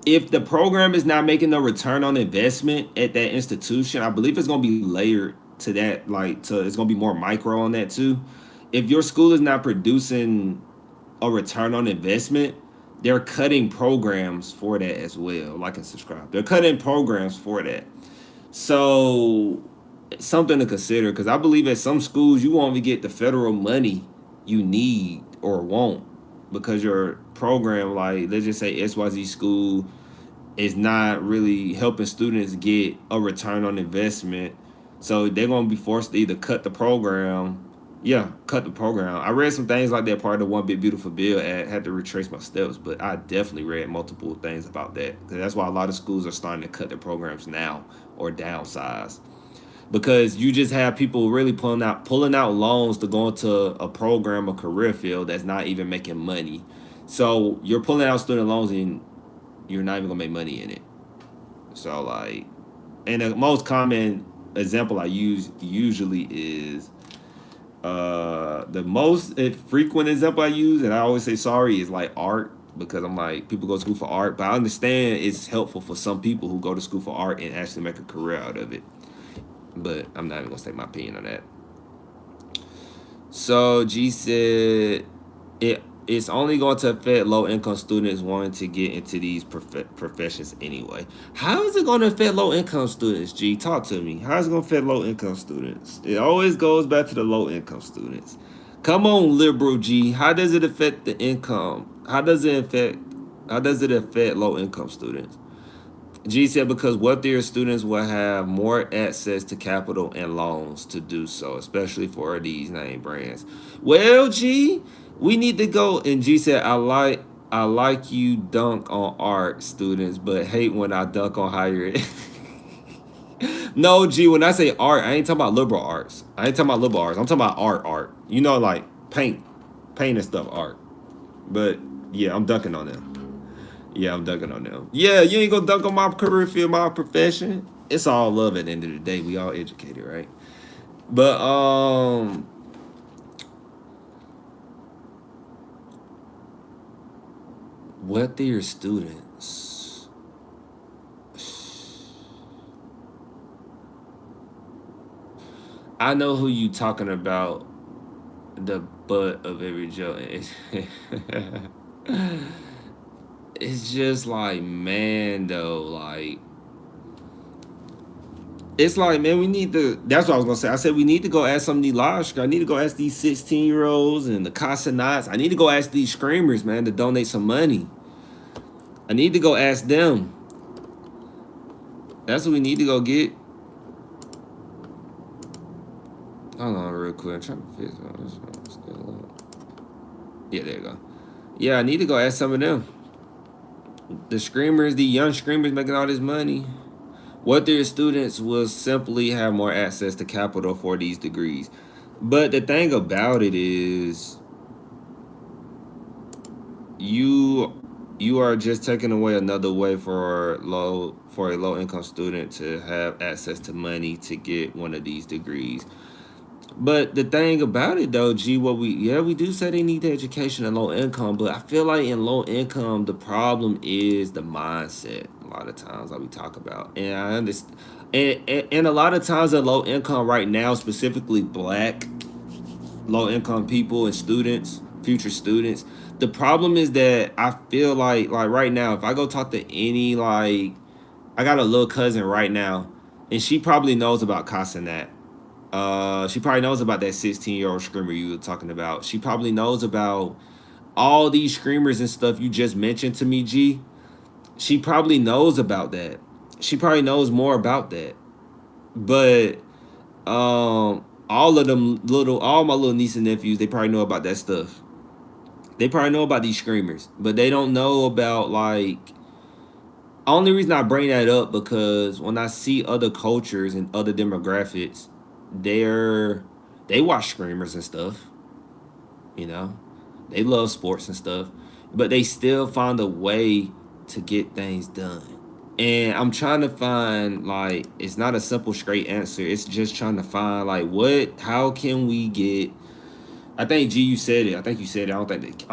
if the program is not making a return on investment at that institution, I believe it's going to be layered to that. It's going to be more micro on that too. If your school is not producing a return on investment, they're cutting programs for that as well. Like and subscribe. They're cutting programs for that. So something to consider, because I believe at some schools you won't even get the federal money you need or want because your program, like let's just say XYZ school, is not really helping students get a return on investment. So they're going to be forced to either cut the program. I read some things like that part of the One Big Beautiful Bill ad. Had to retrace my steps, but I definitely read multiple things about that. Because that's why a lot of schools are starting to cut their programs now or downsize. Because you just have people really pulling out loans to go into a program or career field that's not even making money. So you're pulling out student loans and you're not even gonna make money in it. So and the most common example I use usually is the most frequent example I use, and I always say sorry, is like art, because I'm like, people go to school for art, but I understand it's helpful for some people who go to school for art and actually make a career out of it. But I'm not even gonna state my opinion on that. So G said it's only going to affect low-income students wanting to get into these professions anyway. How is it going to affect low-income students, G? Talk to me. How is it going to affect low-income students? It always goes back to the low-income students. Come on, liberal G. How does it affect the income? How does it affect low-income students? G said because wealthier students will have more access to capital and loans to do so, especially for these name brands. Well, G, we need to go. And G said, I like you dunk on art students, but hate when I dunk on higher ed. No, G, when I say art, I ain't talking about liberal arts. I'm talking about art. Like paint and stuff, art. But yeah, I'm dunking on them. Yeah, you ain't gonna dunk on my career field, my profession. It's all love at the end of the day. We all educated, right? But wealthier students. I know who you talking about. The butt of every joke. It's just like, man, though, it's like, man, we need to, that's what I was going to say. I said we need to go ask some of these live, I need to go ask these 16-year-olds and the Casanats. I need to go ask these screamers, man, to donate some money. I need to go ask them. That's what we need to go get. Hold on real quick. I'm trying to fix this. Yeah, there you go. Yeah, I need to go ask some of them. The screamers, the young screamers making all this money. What their students will simply have more access to capital for these degrees. But the thing about it is, you you are just taking away another way for a low income student to have access to money to get one of these degrees. But the thing about it though, G, we do say they need the education in low income, but I feel like in low income the problem is the mindset. A lot of times, like we talk about, and I understand, and a lot of times in low income right now, specifically black low income people and students, future students. The problem is that I feel like right now, if I go talk to any like, I got a little cousin right now, and she probably knows about Casanat. She probably knows about that 16-year-old screamer you were talking about. She probably knows about all these screamers and stuff you just mentioned to me, G. She probably knows about that. She probably knows more about that. But all my little niece and nephews, they probably know about that stuff. They probably know about these screamers, but they don't know about like. Only reason I bring that up because when I see other cultures and other demographics, they're they watch screamers and stuff. You know, they love sports and stuff, but they still find a way to get things done. And I'm trying to find like it's not a simple straight answer. It's just trying to find like how can we get. I think G, you said it. I think you said it. I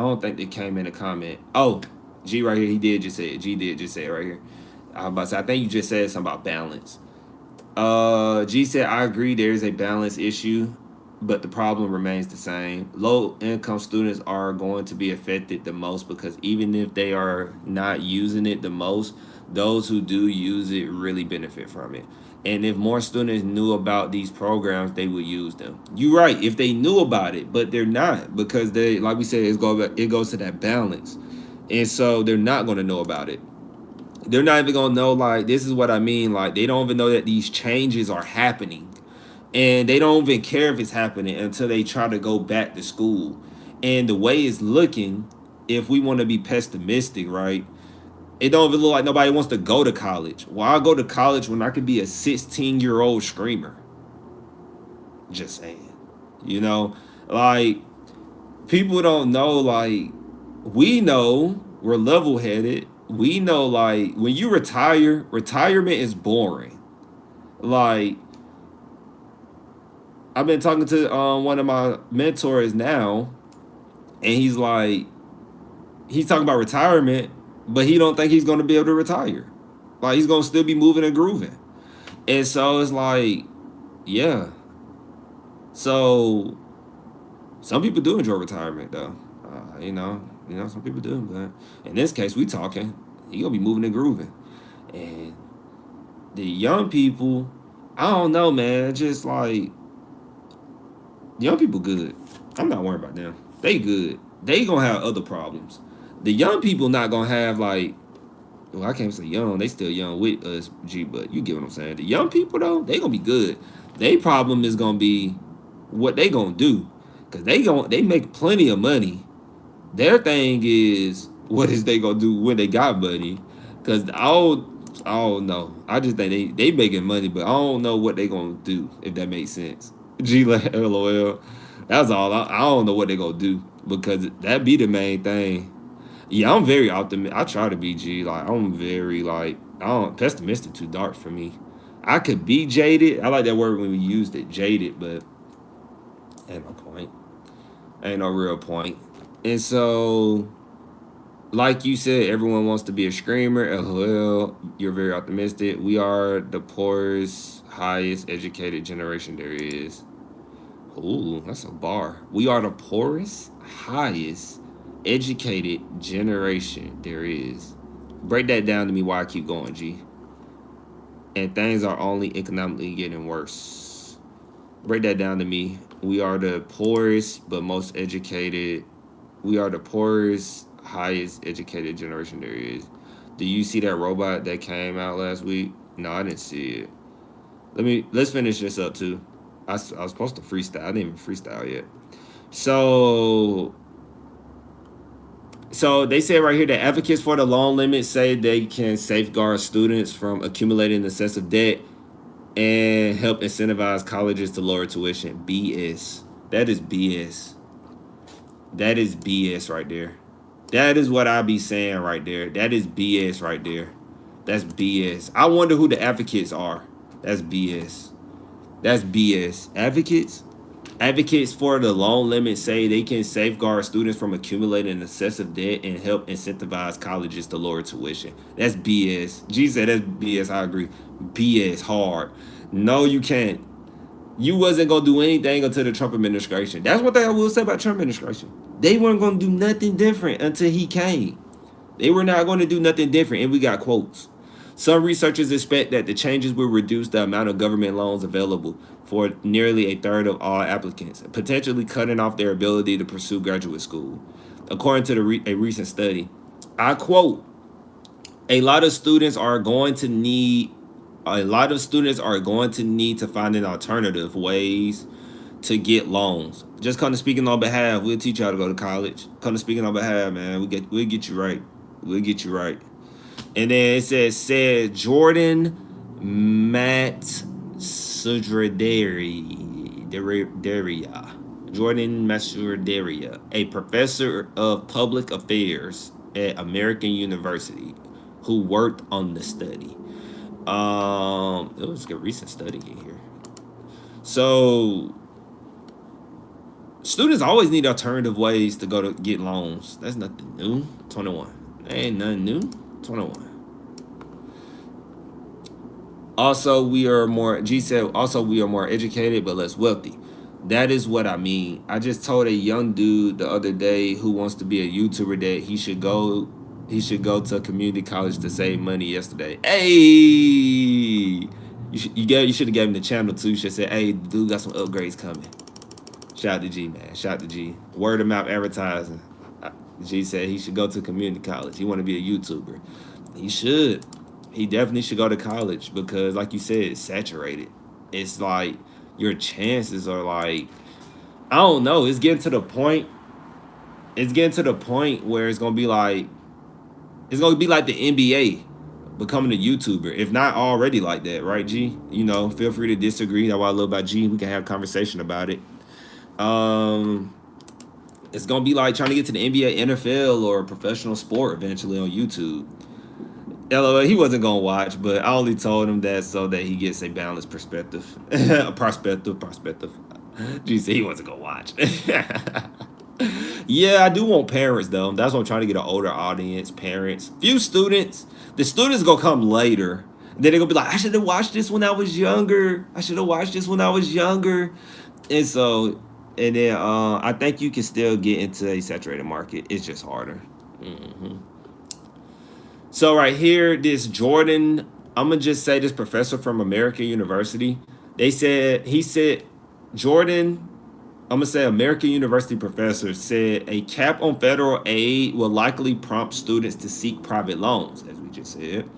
don't think they came in a comment. Oh, G right here. He did just say it. G did just say it right here. I was about to say. I think you just said something about balance. G said I agree. There is a balance issue, but the problem remains the same. Low income students are going to be affected the most because even if they are not using it the most, those who do use it really benefit from it. And if more students knew about these programs, they would use them. You're right. If they knew about it, but they're not because they, like we said, it goes to that balance, and so they're not going to know about it. They're not even going to know like this is what I mean. Like they don't even know that these changes are happening, and they don't even care if it's happening until they try to go back to school. And the way it's looking, if we want to be pessimistic, right? It don't even look like nobody wants to go to college. Why go to college when I could be a 16-year-old screamer? Just saying. You know, like people don't know, like, we know we're level headed. We know, like, when you retire, retirement is boring. Like, I've been talking to one of my mentors now, and he's talking about retirement, but he don't think he's gonna be able to retire. Like he's gonna still be moving and grooving. And so it's like, yeah. So some people do enjoy retirement though. Some people do, but in this case, we talking, he gonna be moving and grooving. And the young people, I don't know, man. Just like young people good. I'm not worried about them. They good. They gonna have other problems. The young people not gonna have like, well, I can't say young. They still young with us, G. But you get what I'm saying. The young people though, they gonna be good. Their problem is gonna be what they gonna do, cause they make plenty of money. Their thing is what is they gonna do when they got money, cause I don't know. I just think they making money, but I don't know what they gonna do if that makes sense. G like LOL. That's all. I don't know what they gonna do because that be the main thing. Yeah, I'm very optimistic. I try to be G. Like I'm very like I don't pessimistic too dark for me. I could be jaded. I like that word when we used it, jaded, but ain't no point. Ain't no real point. And so, like you said, everyone wants to be a screamer. LOL. You're very optimistic. We are the poorest, highest educated generation there is. Ooh, that's a bar. We are the poorest, highest educated generation there is. Break that down to me why I keep going, G. And things are only economically getting worse. Break that down to me. We are the poorest but most educated. We are the poorest, highest educated generation there is. Do you see that robot that came out last week? No, I didn't see it. Let's finish this up too. I was supposed to freestyle. I didn't even freestyle yet. So So they say right here that advocates for the loan limit say they can safeguard students from accumulating excessive debt and help incentivize colleges to lower tuition. BS. That is BS. That is BS right there. That is what I be saying right there. That is BS right there. That's BS. I wonder who the advocates are. That's BS. That's BS. Advocates? Advocates for the loan limit say they can safeguard students from accumulating excessive debt and help incentivize colleges to lower tuition. That's BS. G said that's BS. I agree. BS hard. No, you can't. You wasn't gonna do anything until the Trump administration. That's what I will say about Trump administration. They weren't gonna do nothing different until he came. They were not going to do nothing different, and we got quotes. Some researchers expect that the changes will reduce the amount of government loans available for nearly a third of all applicants, potentially cutting off their ability to pursue graduate school. According to a recent study, I quote, a lot of students are going to need to find an alternative ways to get loans. Just come to speaking on behalf. We'll teach y'all to go to college. Come to speaking on behalf, man. We'll get you right. We'll get you right. And then it said Jordan Matt Jordan Masudaria, a professor of public affairs at American University, who worked on the study. It was a recent study in here. So students always need alternative ways to go to get loans. That's nothing new. 21. Ain't nothing new. 21. Also, we are more educated but less wealthy. That is what I mean. I just told a young dude the other day who wants to be a YouTuber that he should go to a community college to save money yesterday. Hey, you should have gave him the channel too. You should say, hey, dude got some upgrades coming. Shout out to G, man. Shout out to G. Word of mouth advertising. G said he should go to community college. He want to be a YouTuber. He should. He definitely should go to college because, like you said, it's saturated. It's like your chances are like, I don't know. It's getting to the point. It's getting to the point where it's gonna be like the NBA becoming a YouTuber, if not already like that, right, G? You know, feel free to disagree. That's why I love about G. We can have a conversation about it. It's gonna be like trying to get to the NBA, NFL, or a professional sport eventually on YouTube. LOL, he wasn't gonna watch, but I only told him that so that he gets a balanced perspective. Perspective. G said he wasn't gonna watch. Yeah, I do want parents though. That's what I'm trying to get an older audience, parents, few students. The students gonna come later. Then they're gonna be like, I should have watched this when I was younger. And so, and then I think you can still get into a saturated market. It's just harder. So right here, this Jordan, I'm gonna just say this professor from American University. Jordan, I'm gonna say American University professor said a cap on federal aid will likely prompt students to seek private loans, as we just said,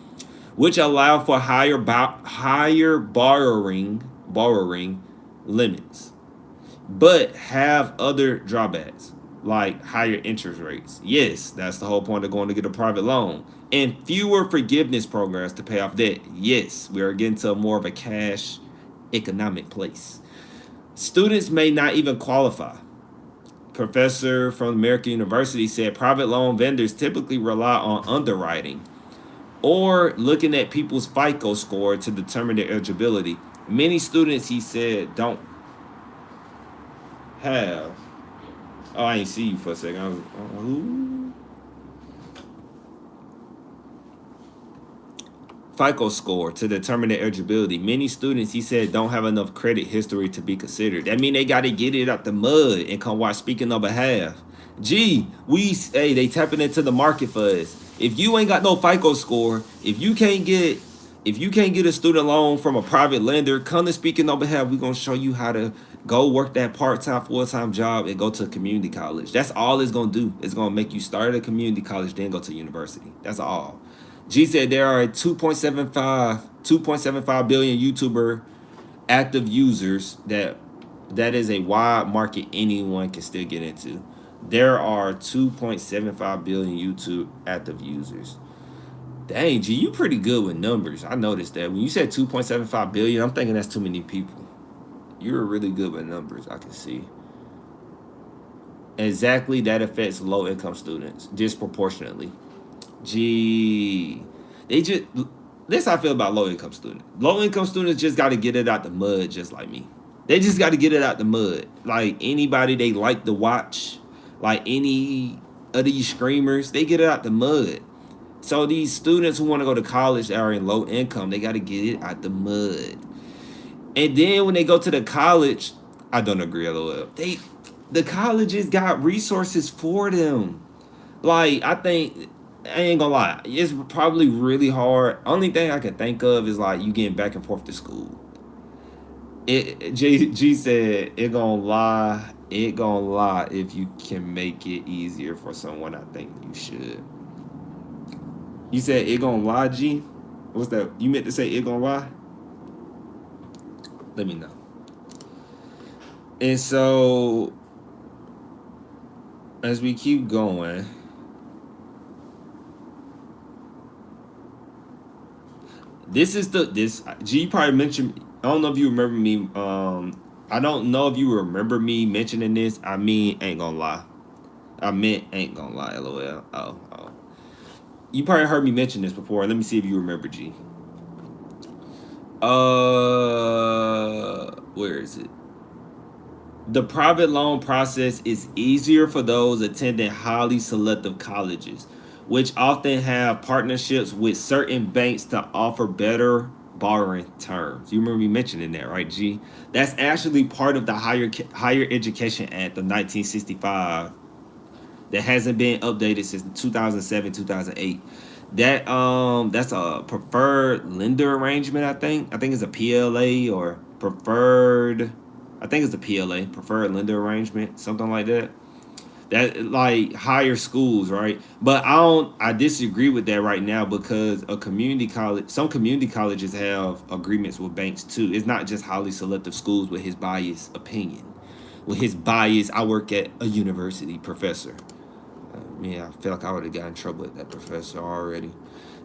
which allow for higher borrowing limits, but have other drawbacks like higher interest rates. Yes, that's the whole point of going to get a private loan. And fewer forgiveness programs to pay off debt. Yes, we are getting to more of a cash economic place. Students may not even qualify. Professor from American University said private loan vendors typically rely on underwriting or looking at people's FICO score to determine their eligibility. Many students, he said, don't have. Oh, I ain't see you for a second. I was, who? FICO score to determine their eligibility. Many students, he said, don't have enough credit history to be considered. That mean they got to get it out the mud and come watch Speaking on Behalf. Gee, they tapping into the market for us. If you ain't got no FICO score, if you can't get a student loan from a private lender, come to Speaking on Behalf. We're gonna show you how to go work that part-time, full-time job and go to a community college. That's all it's gonna do. It's gonna make you start at a community college, then go to university. That's all. G said there are 2.75 billion YouTuber active users that is a wide market anyone can still get into. There are 2.75 billion YouTube active users. Dang, G, you pretty good with numbers. I noticed that. When you said 2.75 billion, I'm thinking that's too many people. You're really good with numbers, I can see. Exactly, that affects low income students disproportionately. Gee, they just this how I feel about low income students. Low income students just got to get it out the mud, just like me. They just got to get it out the mud. Like anybody they like to watch, like any of these screamers, they get it out the mud. So these students who want to go to college that are in low income, they got to get it out the mud. And then when they go to the college, I don't agree, LOL. The colleges got resources for them. Like I think I ain't gonna lie, it's probably really hard. Only thing I can think of is like you getting back and forth to school. G said it gonna lie if you can make it easier for someone. I think you should. You said it gonna lie, G. What's that? You meant to say it gonna lie? Let me know. And so as we keep going. This G probably mentioned. I don't know if you remember me. I don't know if you remember me mentioning this. I mean, ain't gonna lie. I meant ain't gonna lie. LOL. Oh. You probably heard me mention this before. Let me see if you remember, G. Where is it? The private loan process is easier for those attending highly selective colleges, which often have partnerships with certain banks to offer better borrowing terms. You remember me mentioning that, right, G? That's actually part of the Higher Education Act of 1965 that hasn't been updated since 2007, 2008. That's a preferred lender arrangement, I think. I think it's a PLA or preferred. I think it's a PLA, preferred lender arrangement, something like that. That like higher schools, right? But I disagree with that right now because a community college, some community colleges have agreements with banks too. It's not just highly selective schools with his biased opinion. With his bias, I work at a university, professor. I feel like I would have got in trouble with that professor already.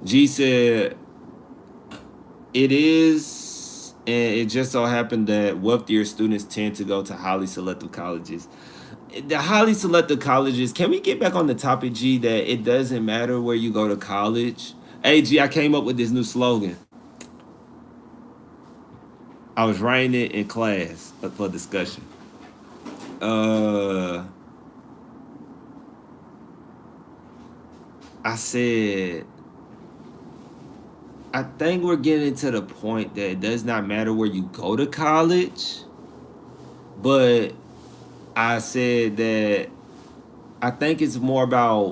G said, it is, and it just so happened that wealthier students tend to go to highly selective colleges. The highly selective colleges, can we get back on the topic, G, that it doesn't matter where you go to college? Hey, G, I came up with this new slogan. I was writing it in class for discussion. I said, I think we're getting to the point that it does not matter where you go to college, but I said that I think it's more about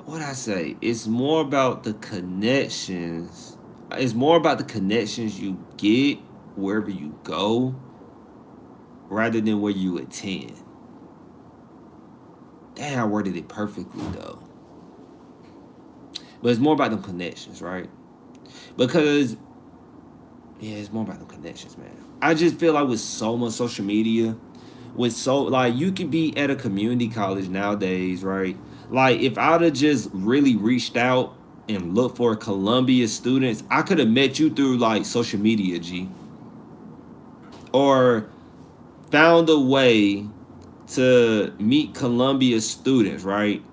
what I say. It's more about the connections. It's more about the connections you get wherever you go rather than where you attend. Damn, I worded it perfectly though. But it's more about them connections, right? Because, yeah, it's more about them connections, man. I just feel like with so much social media, you could be at a community college nowadays, right? Like, if I'd have just really reached out and looked for Columbia students, I could have met you through, like, social media, G. Or found a way to meet Columbia students, right?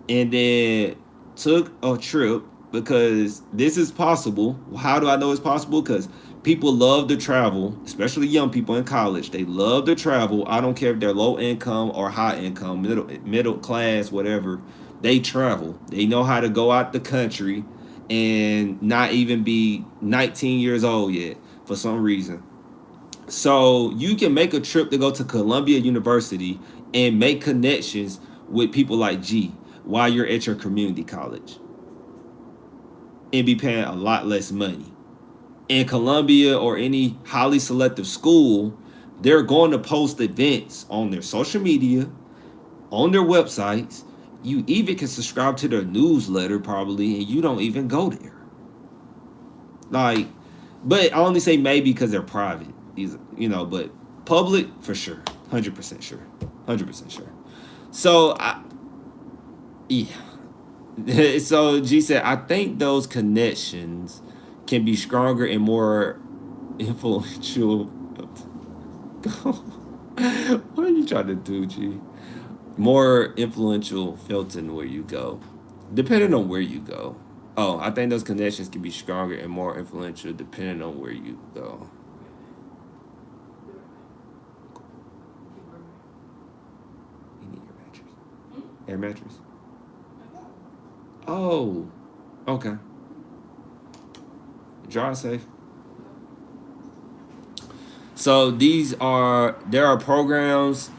And then took a trip because this is possible. How do I know it's possible? Because people love to travel, especially young people in college. They love to travel. I don't care if they're low income or high income, middle class, whatever. They travel. They know how to go out the country and not even be 19 years old yet for some reason. So you can make a trip to go to Columbia University and make connections with people like G while you're at your community college and be paying a lot less money. In Columbia or any highly selective school, they're going to post events on their social media, on their websites. You even can subscribe to their newsletter probably, and you don't even go there. Like, but I only say maybe because they're private. These, but public for sure, 100% sure, 100% sure. So yeah. So G said, I think those connections can be stronger and more influential. What are you trying to do, G? More influential filtering where you go, depending on where you go. Oh, I think those connections can be stronger and more influential depending on where you go. You need your mattress. Air mattress. Oh, okay. Dry safe. So there are programs,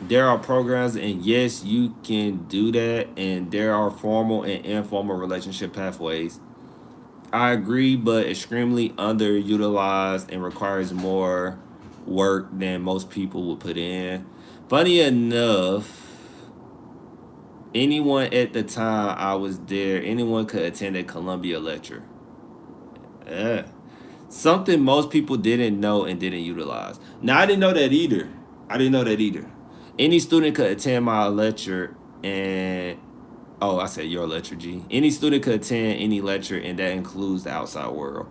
and yes, you can do that, and there are formal and informal relationship pathways. I agree, but extremely underutilized and requires more work than most people would put in. Funny enough, anyone at the time I was there, anyone could attend a Columbia lecture. Yeah. Something most people didn't know and didn't utilize. Now I didn't know that either. I didn't know that either. Any student could attend my lecture and oh, I said your lecture, G. Any student could attend any lecture and that includes the outside world.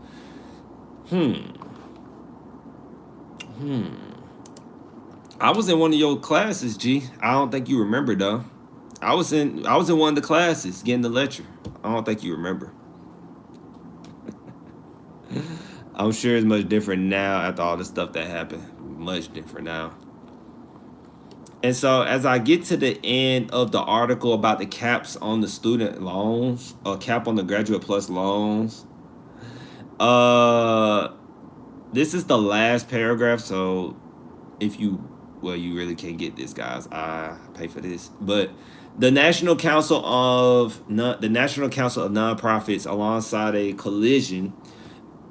Hmm. Hmm. I was in one of your classes, G. I don't think you remember though. I was in one of the classes getting the lecture. I don't think you remember. I'm sure it's much different now after all the stuff that happened. Much different now. And so as I get to the end of the article about the caps on the student loans, or cap on the graduate plus loans, uh this is the last paragraph, so if you well, you really can't get this, guys. I pay for this. But the National Council of Nonprofits, alongside a collision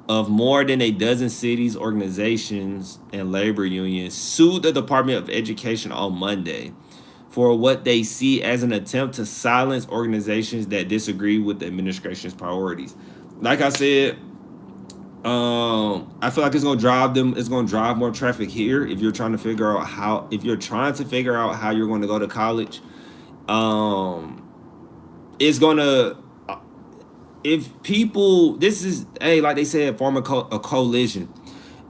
of more than a dozen cities, organizations, and labor unions, sued the Department of Education on Monday for what they see as an attempt to silence organizations that disagree with the administration's priorities. Like I said, I feel like it's gonna drive more traffic here if you're trying to figure out how you're going to go to college. Um, it's gonna if people this is hey like they said form a collision.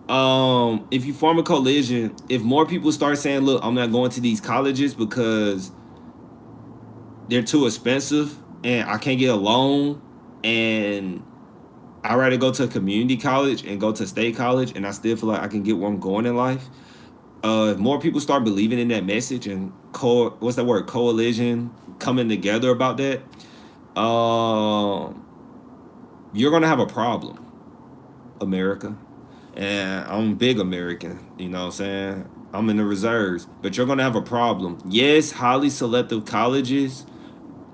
If you form a collision, if more people start saying, look, I'm not going to these colleges because they're too expensive and I can't get a loan, and I'd rather go to a community college and go to state college and I still feel like I can get where I'm going in life. If more people start believing in that message and what's that word, coalition, coming together about that, um you're gonna have a problem, America. And I'm big American, you know what I'm saying? I'm in the reserves, but you're gonna have a problem. Yes, highly selective colleges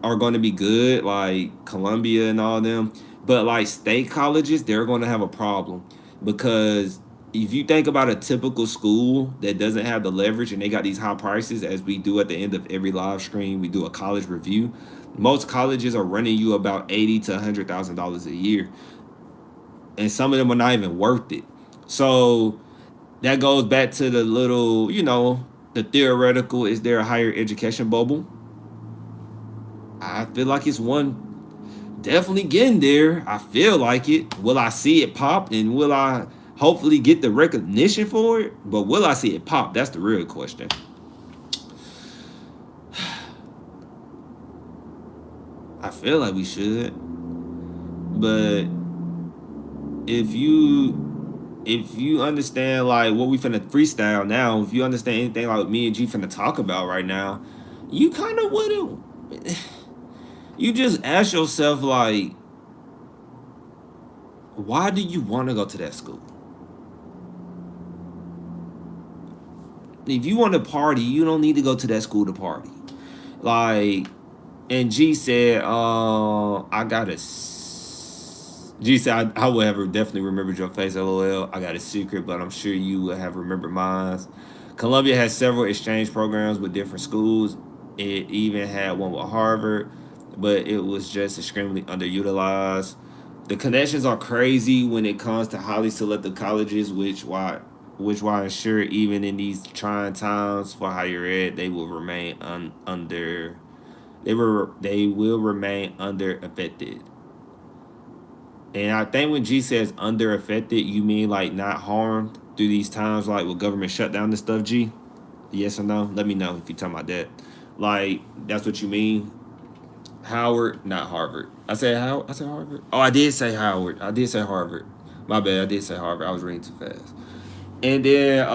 are gonna be good, like Columbia and all them, but like state colleges, they're gonna have a problem because if you think about a typical school that doesn't have the leverage and they got these high prices, as we do at the end of every live stream, we do a college review. Most colleges are running you about $80,000 to $100,000 a year, and some of them are not even worth it. So that goes back to the little, the theoretical, is there a higher education bubble? I feel like it's one definitely getting there. I feel like it. Will I see it pop, and will I hopefully get the recognition for it? But will I see it pop? That's the real question. I feel like we should. But if you understand like what we finna freestyle now, if you understand anything like me and G finna talk about right now, you kind of wouldn't. You just ask yourself like, why do you want to go to that school? If you want to party, you don't need to go to that school to party. Like, and G said, I got a. G said, I would have definitely remembered your face, LOL. I got a secret, but I'm sure you would have remembered mine. Columbia has several exchange programs with different schools. It even had one with Harvard, but it was just extremely underutilized. The connections are crazy when it comes to highly selective colleges, which why which will ensure even in these trying times for higher ed, they will remain under they will remain under affected. And I think when G says under affected, you mean like not harmed through these times, like with government shutdown and stuff. G, yes or no? Let me know if you're talking about that. Like that's what you mean. Howard, not Harvard. I said how? I said Harvard. Oh, I did say Howard. I did say Harvard. My bad. I did say Harvard. I was reading too fast. And then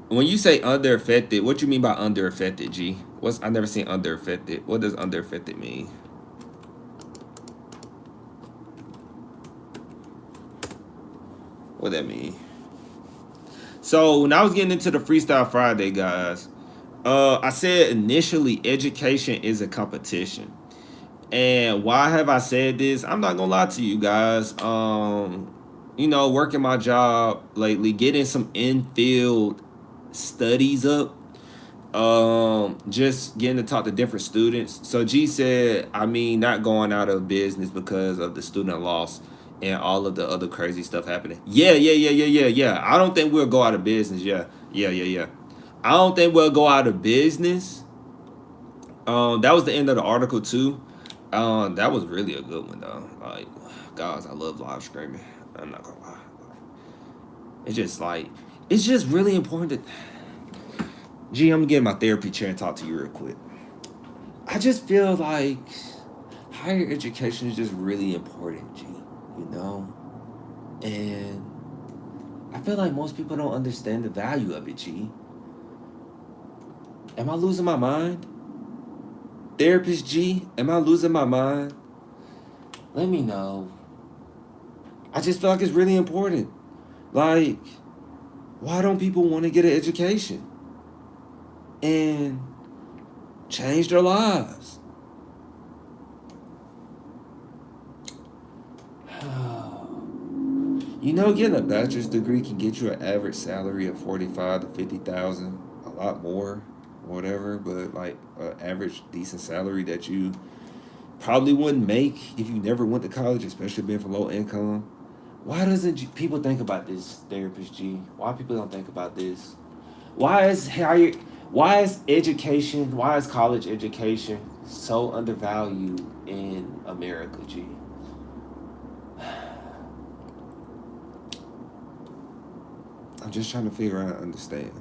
when you say under affected, what you mean by under affected, G? I never seen under affected. What does under affected mean? What that mean? So when I was getting into the Freestyle Friday, guys, I said initially education is a competition. And why have I said this? I'm not gonna lie to you guys. Working my job lately, getting some in-field studies up. Just getting to talk to different students. So G said, I mean, not going out of business because of the student loss and all of the other crazy stuff happening. Yeah. I don't think we'll go out of business. Yeah. I don't think we'll go out of business. That was the end of the article too. That was really a good one though. Like, guys, I love live streaming. I'm not gonna lie. It's just really important that. G, I'm gonna get in my therapy chair and talk to you real quick. I just feel like higher education is just really important, G. And I feel like most people don't understand the value of it, G. Am I losing my mind? Therapist G, am I losing my mind? Let me know. I just feel like it's really important. Like, why don't people want to get an education and change their lives? Getting a bachelor's degree can get you an average salary of 45 to 50,000, a lot more, whatever. But like an average decent salary that you probably wouldn't make if you never went to college, especially being from low income. Why doesn't people think about this, Therapist G? Why people don't think about this? Why is education? Why is college education so undervalued in America, G? I'm just trying to figure out and understand.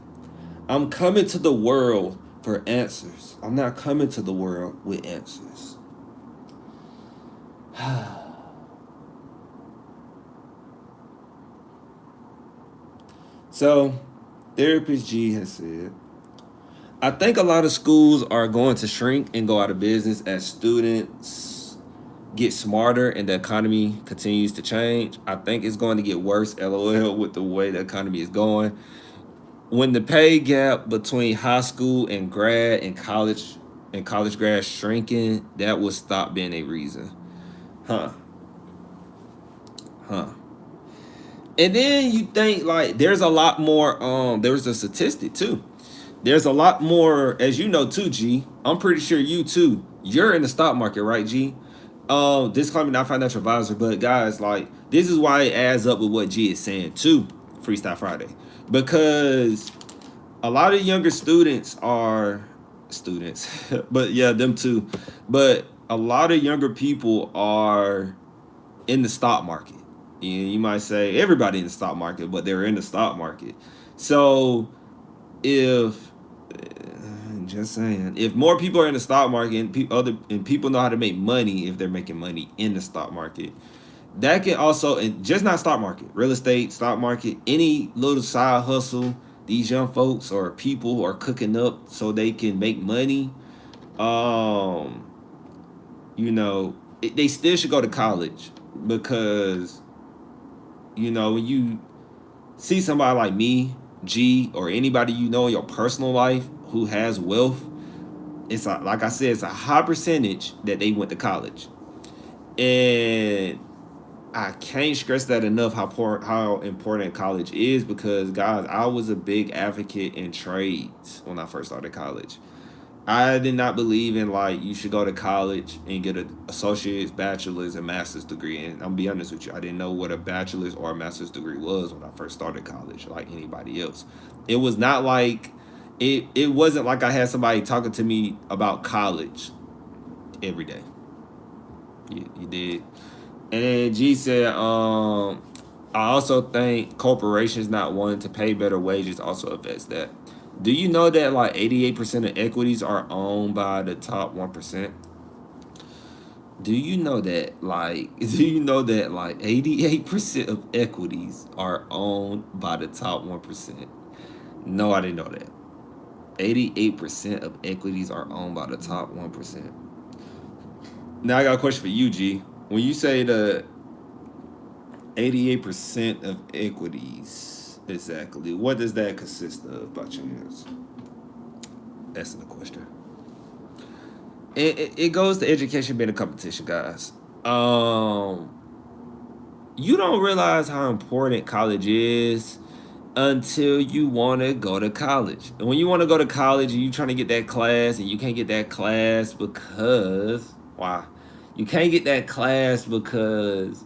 I'm coming to the world for answers. I'm not coming to the world with answers. So, Therapist G has said, I think a lot of schools are going to shrink and go out of business as students get smarter and the economy continues to change. I think it's going to get worse, LOL, with the way the economy is going. When the pay gap between high school and grad and college grad shrinking, that will stop being a reason. Huh. And then you think like there's a lot more, there's a statistic too. There's a lot more, as you know too, G. I'm pretty sure you too. You're in the stock market, right, G? Disclaimer, not financial advisor, but guys, like this is why it adds up with what G is saying too, Freestyle Friday. Because a lot of younger students are students, but yeah, them too. But a lot of younger people are in the stock market. You might say everybody in the stock market, but they're in the stock market. So if just saying, if more people are in the stock market and people know how to make money if they're making money in the stock market, that can also, and just not stock market, real estate, stock market, any little side hustle these young folks or people are cooking up so they can make money, they still should go to college because, when you see somebody like me, G, or anybody in your personal life who has wealth, it's like I said, it's a high percentage that they went to college. And I can't stress that enough how important college is because, guys, I was a big advocate in trades when I first started college. I did not believe in like you should go to college and get an associate's, bachelor's, and master's degree. And I'm gonna be honest with you, I didn't know what a bachelor's or a master's degree was when I first started college, like anybody else. It was not like it wasn't like I had somebody talking to me about college every day. You did. And then G said, I also think corporations not wanting to pay better wages also affects that. Do you know that like 88% of equities are owned by the top 1%? Do you know that like do you know that like 88% of equities are owned by the top 1%? No, I didn't know that. 88% of equities are owned by the top 1%. Now I got a question for you, G. When you say the 88% of equities, exactly, what does that consist of by chance? That's the question. It goes to education being a competition, guys. You don't realize how important college is until you want to go to college. And when you want to go to college and you're trying to get that class and you can't get that class because why? You can't get that class because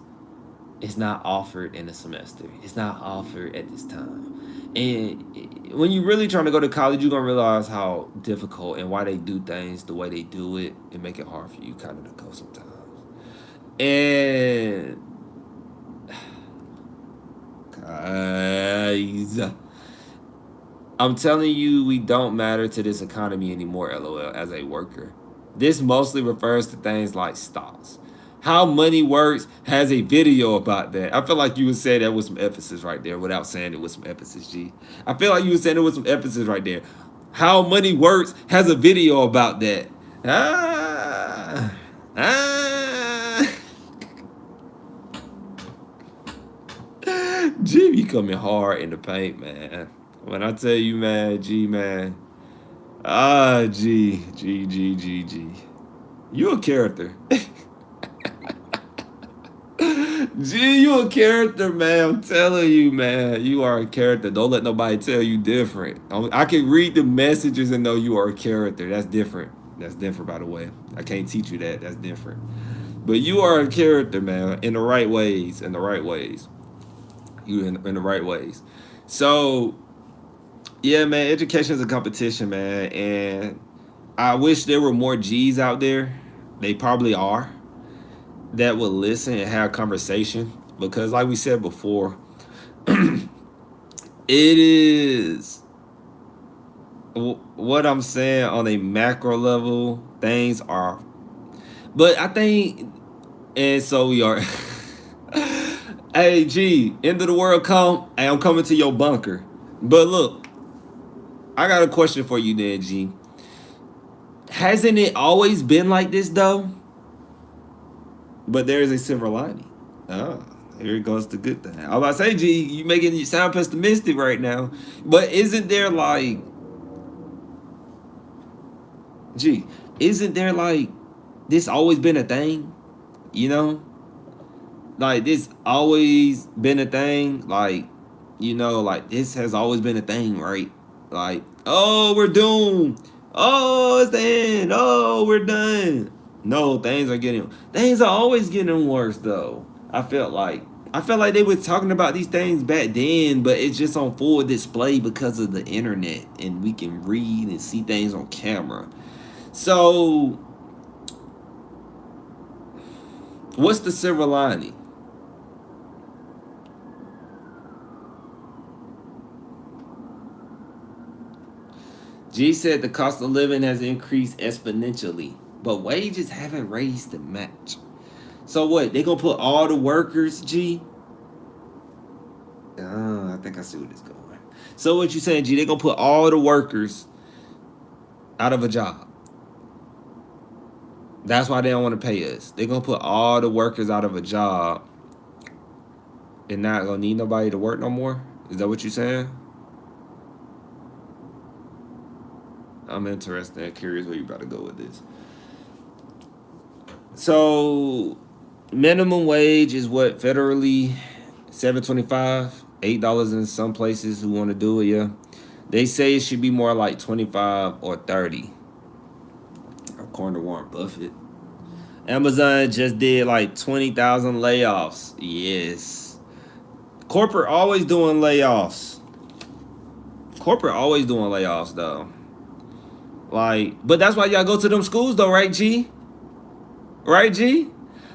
it's not offered in a semester. It's not offered at this time. And when you're really trying to go to college, you're gonna realize how difficult and why they do things the way they do it and make it hard for you kind of to go sometimes. And guys, I'm telling you, we don't matter to this economy anymore, LOL, as a worker. This mostly refers to things like stocks. How money works has a video about that. I feel like you would say that with some emphasis right there without saying it with some emphasis, G. I feel like you would say it with some emphasis right there. How money works has a video about that. Ah, ah. G be coming hard in the paint, man. When I tell you, man, G, man. Ah, G. You a character. G, you a character, man. I'm telling you, man. You are a character. Don't let nobody tell you different. I can read the messages and know you are a character. That's different. That's different, by the way. I can't teach you that. That's different. But you are a character, man, in the right ways. In the right ways. You in the right ways. So, yeah, man, education is a competition, man. And I wish there were more G's out there. They probably are. That would listen and have conversation, because like we said before, it is what I'm saying on a macro level, things are, but I think, and so we are. Hey, G, end of the world come, hey, I'm coming to your bunker. But look, I got a question for you then, G. Hasn't it always been like this though? But there is a silver lining. Oh, here goes the good thing. I was about to say, G, you making you sound pessimistic right now. But isn't there like, G, isn't there like this always been a thing? You know? Like this always been a thing. Like, you know, like this has always been a thing, right? Like, oh, we're doomed. Oh, it's the end. Oh, we're done. No, things are always getting worse though. I felt like they were talking about these things back then, but it's just on full display because of the internet and we can read and see things on camera. So what's the silver lining? G said the cost of living has increased exponentially, but wages haven't raised to match. So what? They gonna put all the workers, G? I think I see where this going. So what you saying, G? They gonna put all the workers out of a job. That's why they don't want to pay us. They gonna put all the workers out of a job and not gonna need nobody to work no more. Is that what you saying? I'm interested and curious where you about to go with this. So, minimum wage is what federally $7.25, $8 in some places who want to do it. Yeah, they say it should be more like 25 or 30. According to Warren Buffett. Amazon just did like 20,000 layoffs. Yes. Corporate always doing layoffs. Corporate always doing layoffs though. Like, but that's why y'all go to them schools though, right, G? Right, G?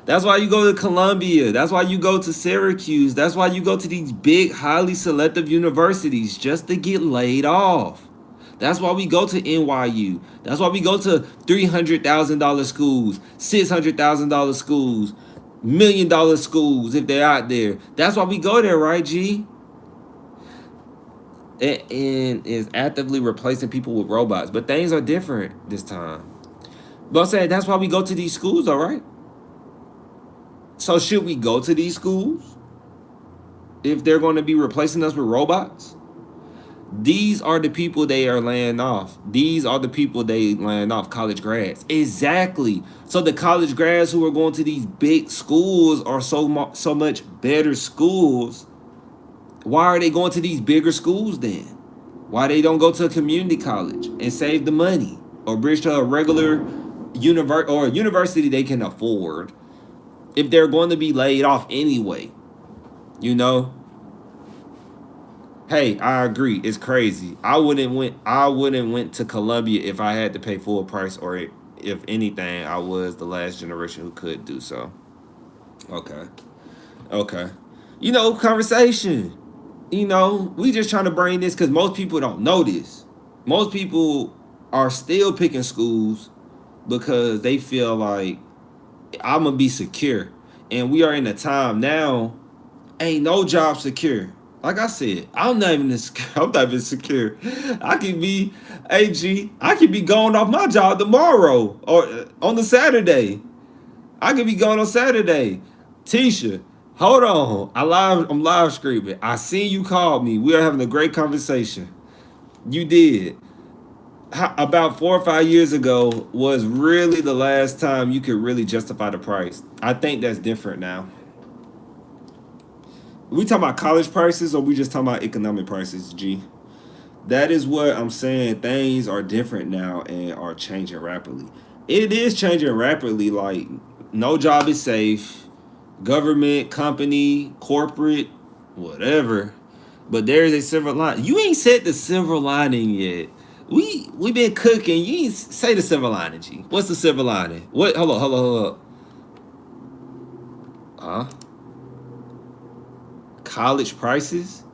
That's why you go to Columbia. That's why you go to Syracuse. That's why you go to these big, highly selective universities just to get laid off. That's why we go to NYU. That's why we go to $300,000 schools, $600,000 schools, $1 million schools if they're out there. That's why we go there, right, G? And is actively replacing people with robots. But things are different this time. But I'm saying that's why we go to these schools, all right? So should we go to these schools if they're going to be replacing us with robots? These are the people they are laying off. These are the people they laying off, college grads. Exactly. So the college grads who are going to these big schools are so much better schools. Why are they going to these bigger schools then? Why they don't go to a community college and save the money or bridge to a regular university they can afford if they're going to be laid off anyway? You know? Hey, I agree. It's crazy. I wouldn't went to Columbia if I had to pay full price, or if anything, I was the last generation who could do so. Okay. You know, conversation. You know, we just trying to bring this because most people don't know this. Most people are still picking schools because they feel like I'm gonna be secure. And we are in a time now, ain't no job secure. Like I said, I'm not even secure. I could be AG. I could be going off my job tomorrow or on the Saturday. I could be going on Saturday. Tisha, hold on. I'm live streaming. I seen you called me. We are having a great conversation. You did. About 4 or 5 years ago was really the last time you could really justify the price. I think that's different now. We talking about college prices or we just talking about economic prices, G? That is what I'm saying. Things are different now and are changing rapidly. It is changing rapidly. Like, no job is safe. Government, company, corporate, whatever. But there is a silver lining. You ain't said the silver lining yet. We been cooking. You ain't say the silver lining, G. What's the silver lining? What? Hold on. Huh? College prices?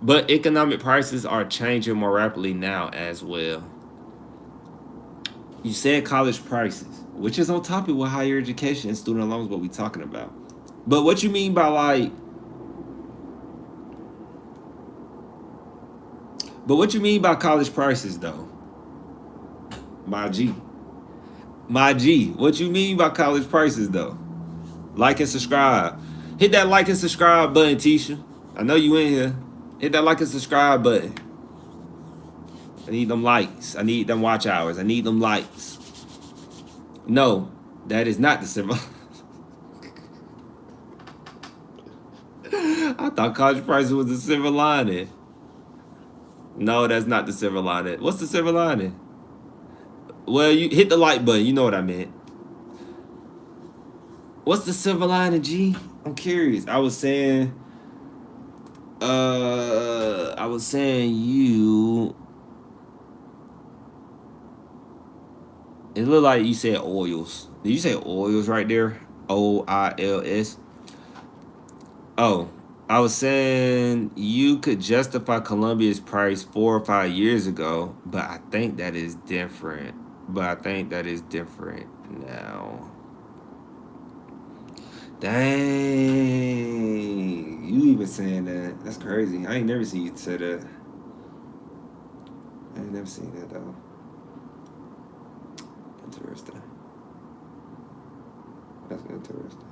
But economic prices are changing more rapidly now as well. You said college prices, which is on topic with higher education and student loans, what we talking about. But what you mean by like... But what you mean by college prices, though? My G, what you mean by college prices, though? Like and subscribe. Hit that like and subscribe button, Tisha. I know you in here. Hit that like and subscribe button. I need them likes. I need them watch hours. I need them likes. No, that is not the silver. I thought college prices was the silver lining. No, that's not the silver lining. What's the silver lining? Well, you hit the like button. You know what I meant. What's the silver lining, G? I'm curious. I was saying you. It looked like you said oils. Did you say oils right there? OILS. Oh, I was saying you could justify Columbia's price 4 or 5 years ago, but I think that is different. Now. Dang, you even saying that? That's crazy. I ain't never seen you say that. I ain't never seen that though. Interesting. That's interesting.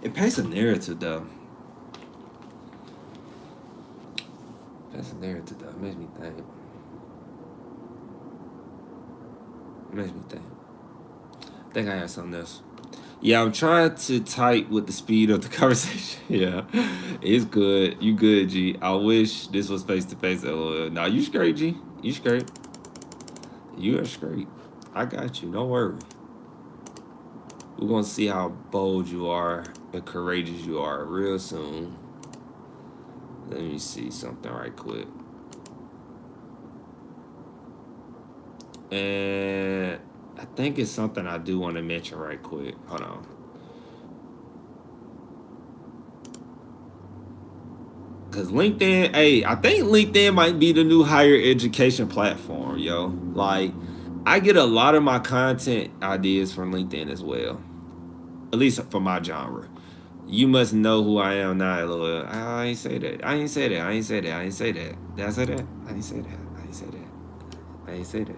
It paints a narrative though. It makes me think. I think I had something else. Yeah, I'm trying to type with the speed of the conversation. Yeah, it's good. You good, G. I wish this was face to face. Nah, you straight, G. You straight. You are straight. I got you. Don't worry. We're gonna see how bold you are and courageous you are real soon. Let me see something right quick. And I think it's something I do want to mention right quick. Hold on. Cause LinkedIn, hey, I think LinkedIn might be the new higher education platform, yo. Like, I get a lot of my content ideas from LinkedIn as well. At least for my genre. You must know who I am now, Lord. I ain't say that. I ain't say that. I ain't say that. I ain't say that. Did I say that? I ain't say that. I ain't say that. I ain't say that.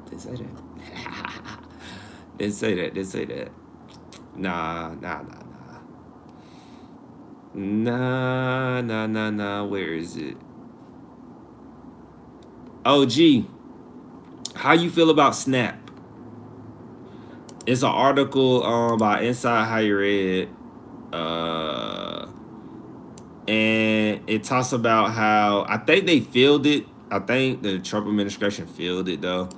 Didn't say that. Didn't say that. Didn't say that. Nah. Nah. Where is it? Oh, gee. How you feel about Snap? It's an article by Inside Higher Ed. And it talks about how I think they filled it. I think the Trump administration filled it though.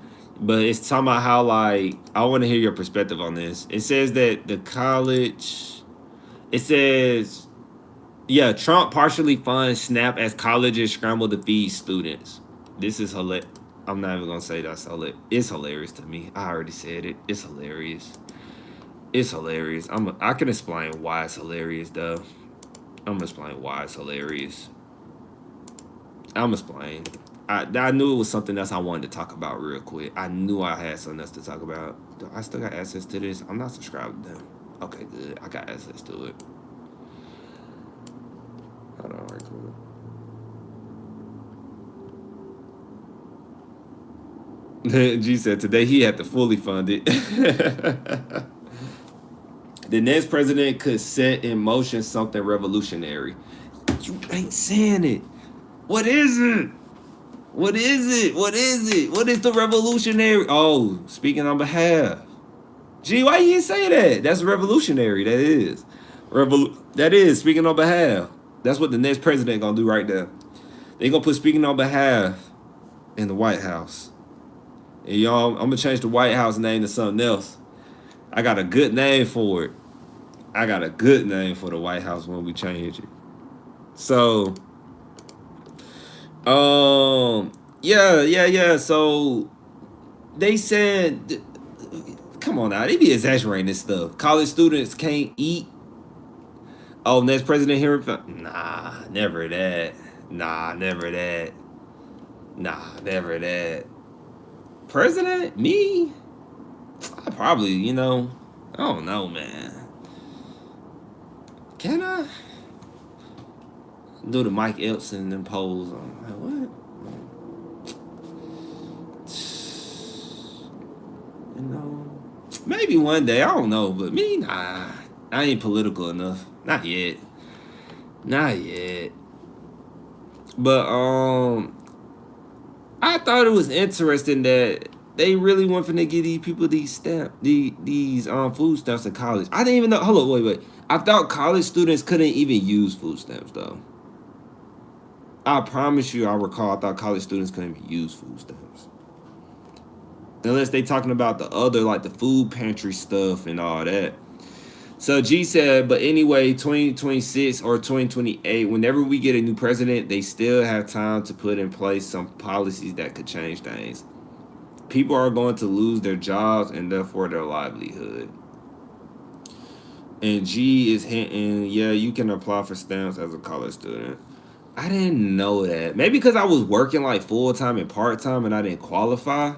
But it's talking about how, like, I want to hear your perspective on this. It says that the college, it says, yeah, Trump partially funds SNAP as colleges scramble to feed students. This is hilarious. I'm not even gonna say that's hilarious. It's hilarious to me. I already said it. It's hilarious. It's hilarious. I can explain why it's hilarious though. I'm gonna explain why it's hilarious. I'm gonna explain. I knew it was something else I wanted to talk about real quick. I knew I had something else to talk about. I still got access to this. I'm not subscribed to them. Okay, good. I got access to it. Hold on, right quick. G said today he had to fully fund it. The next president could set in motion something revolutionary. You ain't saying it. What is it? What is it? What is it? What is the revolutionary? Oh, speaking on behalf. Gee, why you didn't say that? That's revolutionary. That is. That is speaking on behalf. That's what the next president gonna do right there. They gonna put speaking on behalf in the White House. And y'all, I'm gonna change the White House name to something else. I got a good name for it. I got a good name for the White House when we change it. So, yeah. So they said, come on now, they be exaggerating this stuff. College students can't eat. Oh, next president here? Nah, never that. Nah, never that. Nah, never that. President? Me? I probably, I don't know, man. Can I? Do the Mike Epps and them polls. I'm like, what? Maybe one day. I don't know. But me, nah. I ain't political enough. Not yet. But, I thought it was interesting that they really want to give these people these food stamps in college. I didn't even know. Hold on, wait. I thought college students couldn't even use food stamps though. I promise you, I thought college students couldn't even use food stamps. Unless they talking about the other, like the food pantry stuff and all that. So G said, but anyway, 2026 or 2028, whenever we get a new president, they still have time to put in place some policies that could change things. People are going to lose their jobs and therefore their livelihood. And G is hinting, yeah, you can apply for stamps as a college student. I didn't know that. Maybe because I was working like full-time and part-time and I didn't qualify.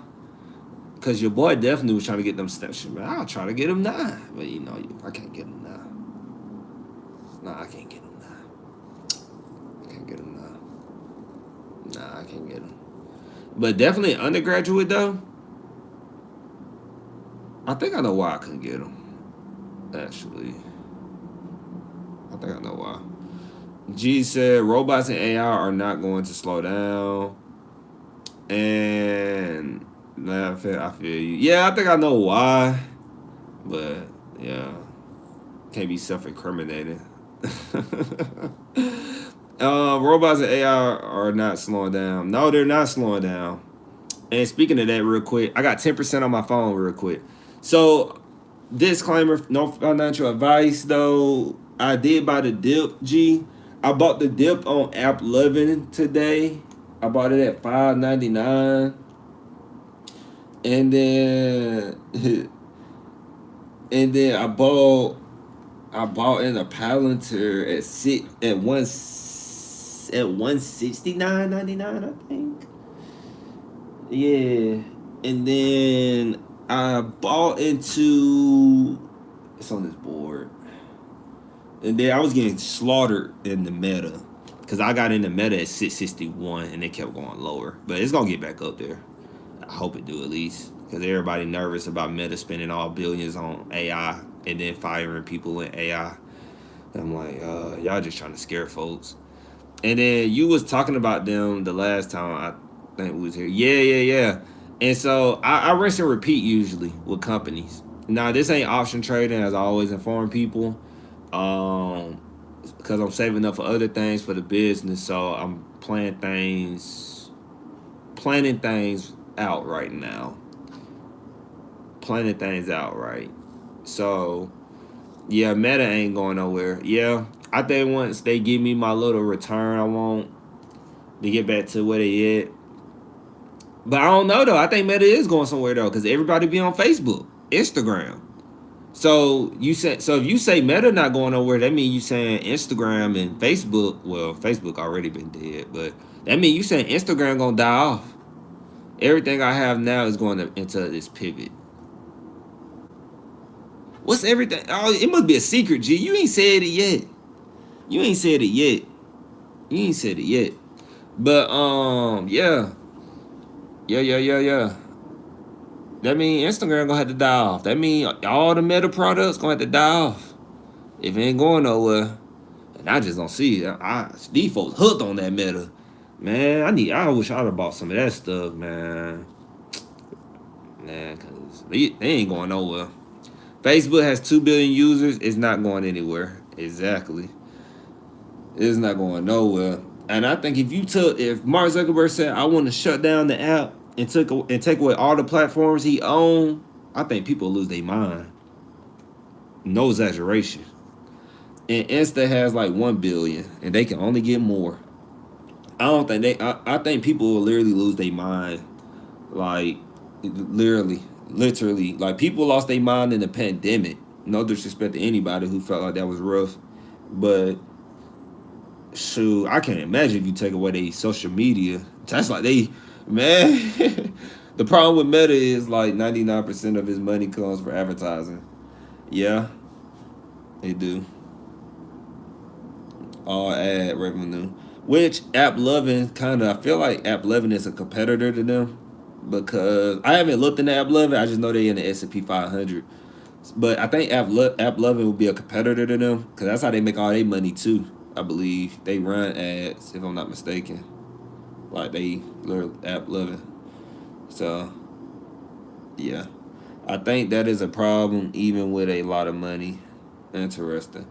Because your boy definitely was trying to get them stamps. Man, I'll try to get them now. But I can't get them now. Nah, I can't get them now. I can't get them now. Nah, I can't get them. But definitely undergraduate though. I think I know why I couldn't get them. Actually. I think I know why. G said robots and AI are not going to slow down. And Nah, I feel you. Yeah, I think I know why, but yeah, can't be self-incriminating. Robots and AI are not slowing down. No, they're not slowing down. And speaking of that, real quick, I got 10% on my phone, real quick. So, disclaimer: no financial advice, though. I did buy the dip. I bought the dip on App Lovin today. I bought it at $5.99. And then and then I bought in a Palantir at 169.99, I think. Yeah. And then I bought into, it's on this board. And then I was getting slaughtered in the meta. Cause I got in the meta at 661 and it kept going lower. But it's gonna get back up there. I hope it do, at least. Because everybody nervous about Meta spending all billions on AI and then firing people in AI. And I'm like, y'all just trying to scare folks. And then you was talking about them the last time I think we was here. Yeah. And so I rinse and repeat usually with companies. Now, this ain't option trading, as I always inform people. Because I'm saving up for other things for the business. So I'm planning things out right now. Planning things out right. So, yeah, Meta ain't going nowhere. Yeah, I think once they give me my little return I want to get back to where they at. But I don't know, though. I think Meta is going somewhere, though, because everybody be on Facebook, Instagram. So if you say Meta not going nowhere, that means you saying Instagram and Facebook. Well, Facebook already been dead, but that means you saying Instagram gonna die off. Everything I have now is going into this pivot. What's everything? Oh, it must be a secret, G. You ain't said it yet. But yeah. That mean Instagram gonna have to die off. That mean all the Meta products gonna have to die off. If it ain't going nowhere, and I just don't see it. These folks hooked on that Meta. Man, I wish I'd have bought some of that stuff, man. Nah, cause they ain't going nowhere. Facebook has 2 billion users. It's not going anywhere. Exactly. It's not going nowhere. And I think if Mark Zuckerberg said, I want to shut down the app and take away all the platforms he owned, I think people lose their mind. No exaggeration. And Insta has like 1 billion and they can only get more. I think people will literally lose their mind. Like, literally. Like, people lost their mind in the pandemic. No disrespect to anybody who felt like that was rough. But, shoot, I can't imagine if you take away their social media. That's like man. The problem with Meta is like 99% of his money comes from advertising. Yeah, they do. All ad revenue. Which App Lovin' I feel like App Lovin' is a competitor to them. Because I haven't looked into App Lovin', I just know they're in the S&P 500. But I think App Lovin' will be a competitor to them, because that's how they make all their money too. I believe they run ads, if I'm not mistaken. Like they literally App Lovin'. So yeah, I think that is a problem, even with a lot of money. Interesting.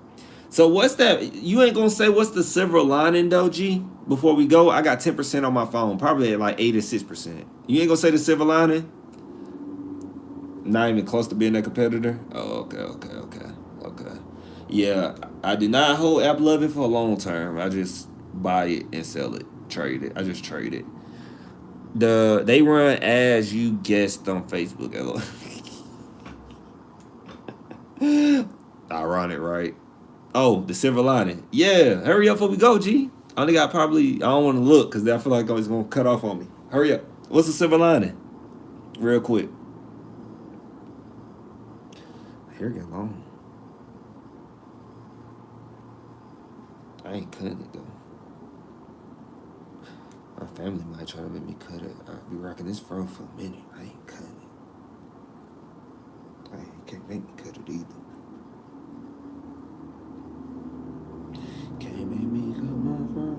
So what's that? You ain't gonna say what's the silver lining though, G? Before we go, I got 10% on my phone, probably at like 8 or 6%. You ain't gonna say the silver lining? Not even close to being a competitor? Oh, okay. Yeah, I do not hold App Lovin' for a long term. I just buy it and sell it, trade it. I just trade it. They run ads you guessed on Facebook. Ironic, right? Oh, the silver lining. Yeah, hurry up before we go, G. I only got I don't want to look because I feel like it's going to cut off on me. Hurry up. What's the silver lining? Real quick. Hair get long. I ain't cutting it, though. My family might try to make me cut it. I'll be rocking this fro for a minute. I ain't cutting it. I can't make me cut it either. Can't make me cut my fro.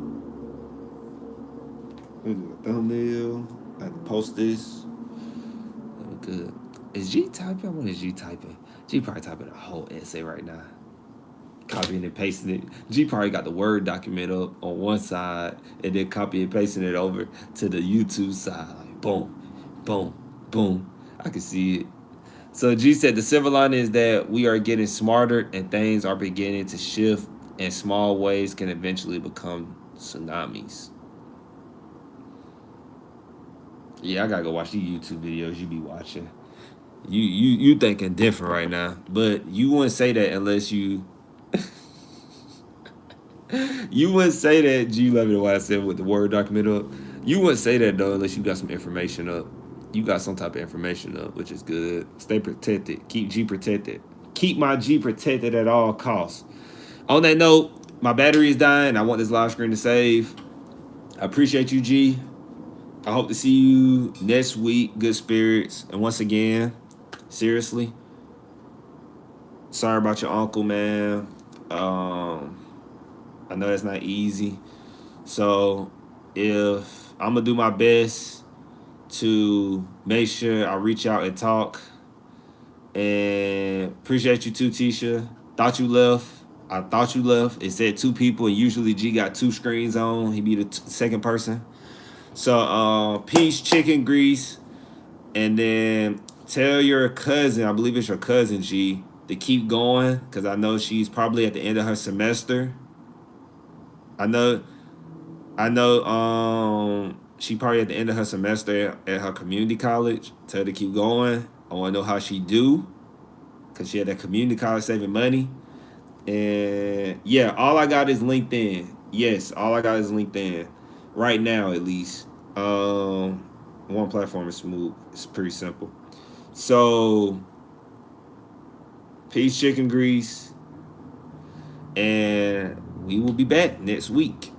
This is a thumbnail. I have to post this. good. Is G typing? What is G typing? G probably typing a whole essay right now. Copying and pasting it. G probably got the Word document up on one side and then copy and pasting it over to the YouTube side. Like boom, boom, boom. I can see it. So G said the silver lining is that we are getting smarter and things are beginning to shift, and small waves can eventually become tsunamis. Yeah, I gotta go watch these YouTube videos you be watching. You thinking different right now, but you wouldn't say that unless you you wouldn't say that. G11 what I said with the Word document up. You wouldn't say that though unless you got some information up. You got some type of information up, which is good. Stay protected. Keep G protected. Keep my G protected at all costs. On that note, my battery is dying. I want this live screen to save. I appreciate you, G. I hope to see you next week. Good spirits. And once again, seriously, sorry about your uncle, man. I know that's not easy. So if I'm going to do my best to make sure I reach out and talk. And appreciate you too, Tisha. Thought you left. I thought you left. It said 2 people, and usually G got 2 screens on. He be the second person. So peace, chicken grease, and then tell your cousin, I believe it's your cousin G, to keep going because I know she's probably at the end of her semester. I know. She probably at the end of her semester at her community college. Tell her to keep going. I want to know how she do, because she had that community college saving money. And yeah, all I got is LinkedIn. Yes, all I got is LinkedIn. Right now, at least. One platform is smooth. It's pretty simple. So, peace, chicken grease. And we will be back next week.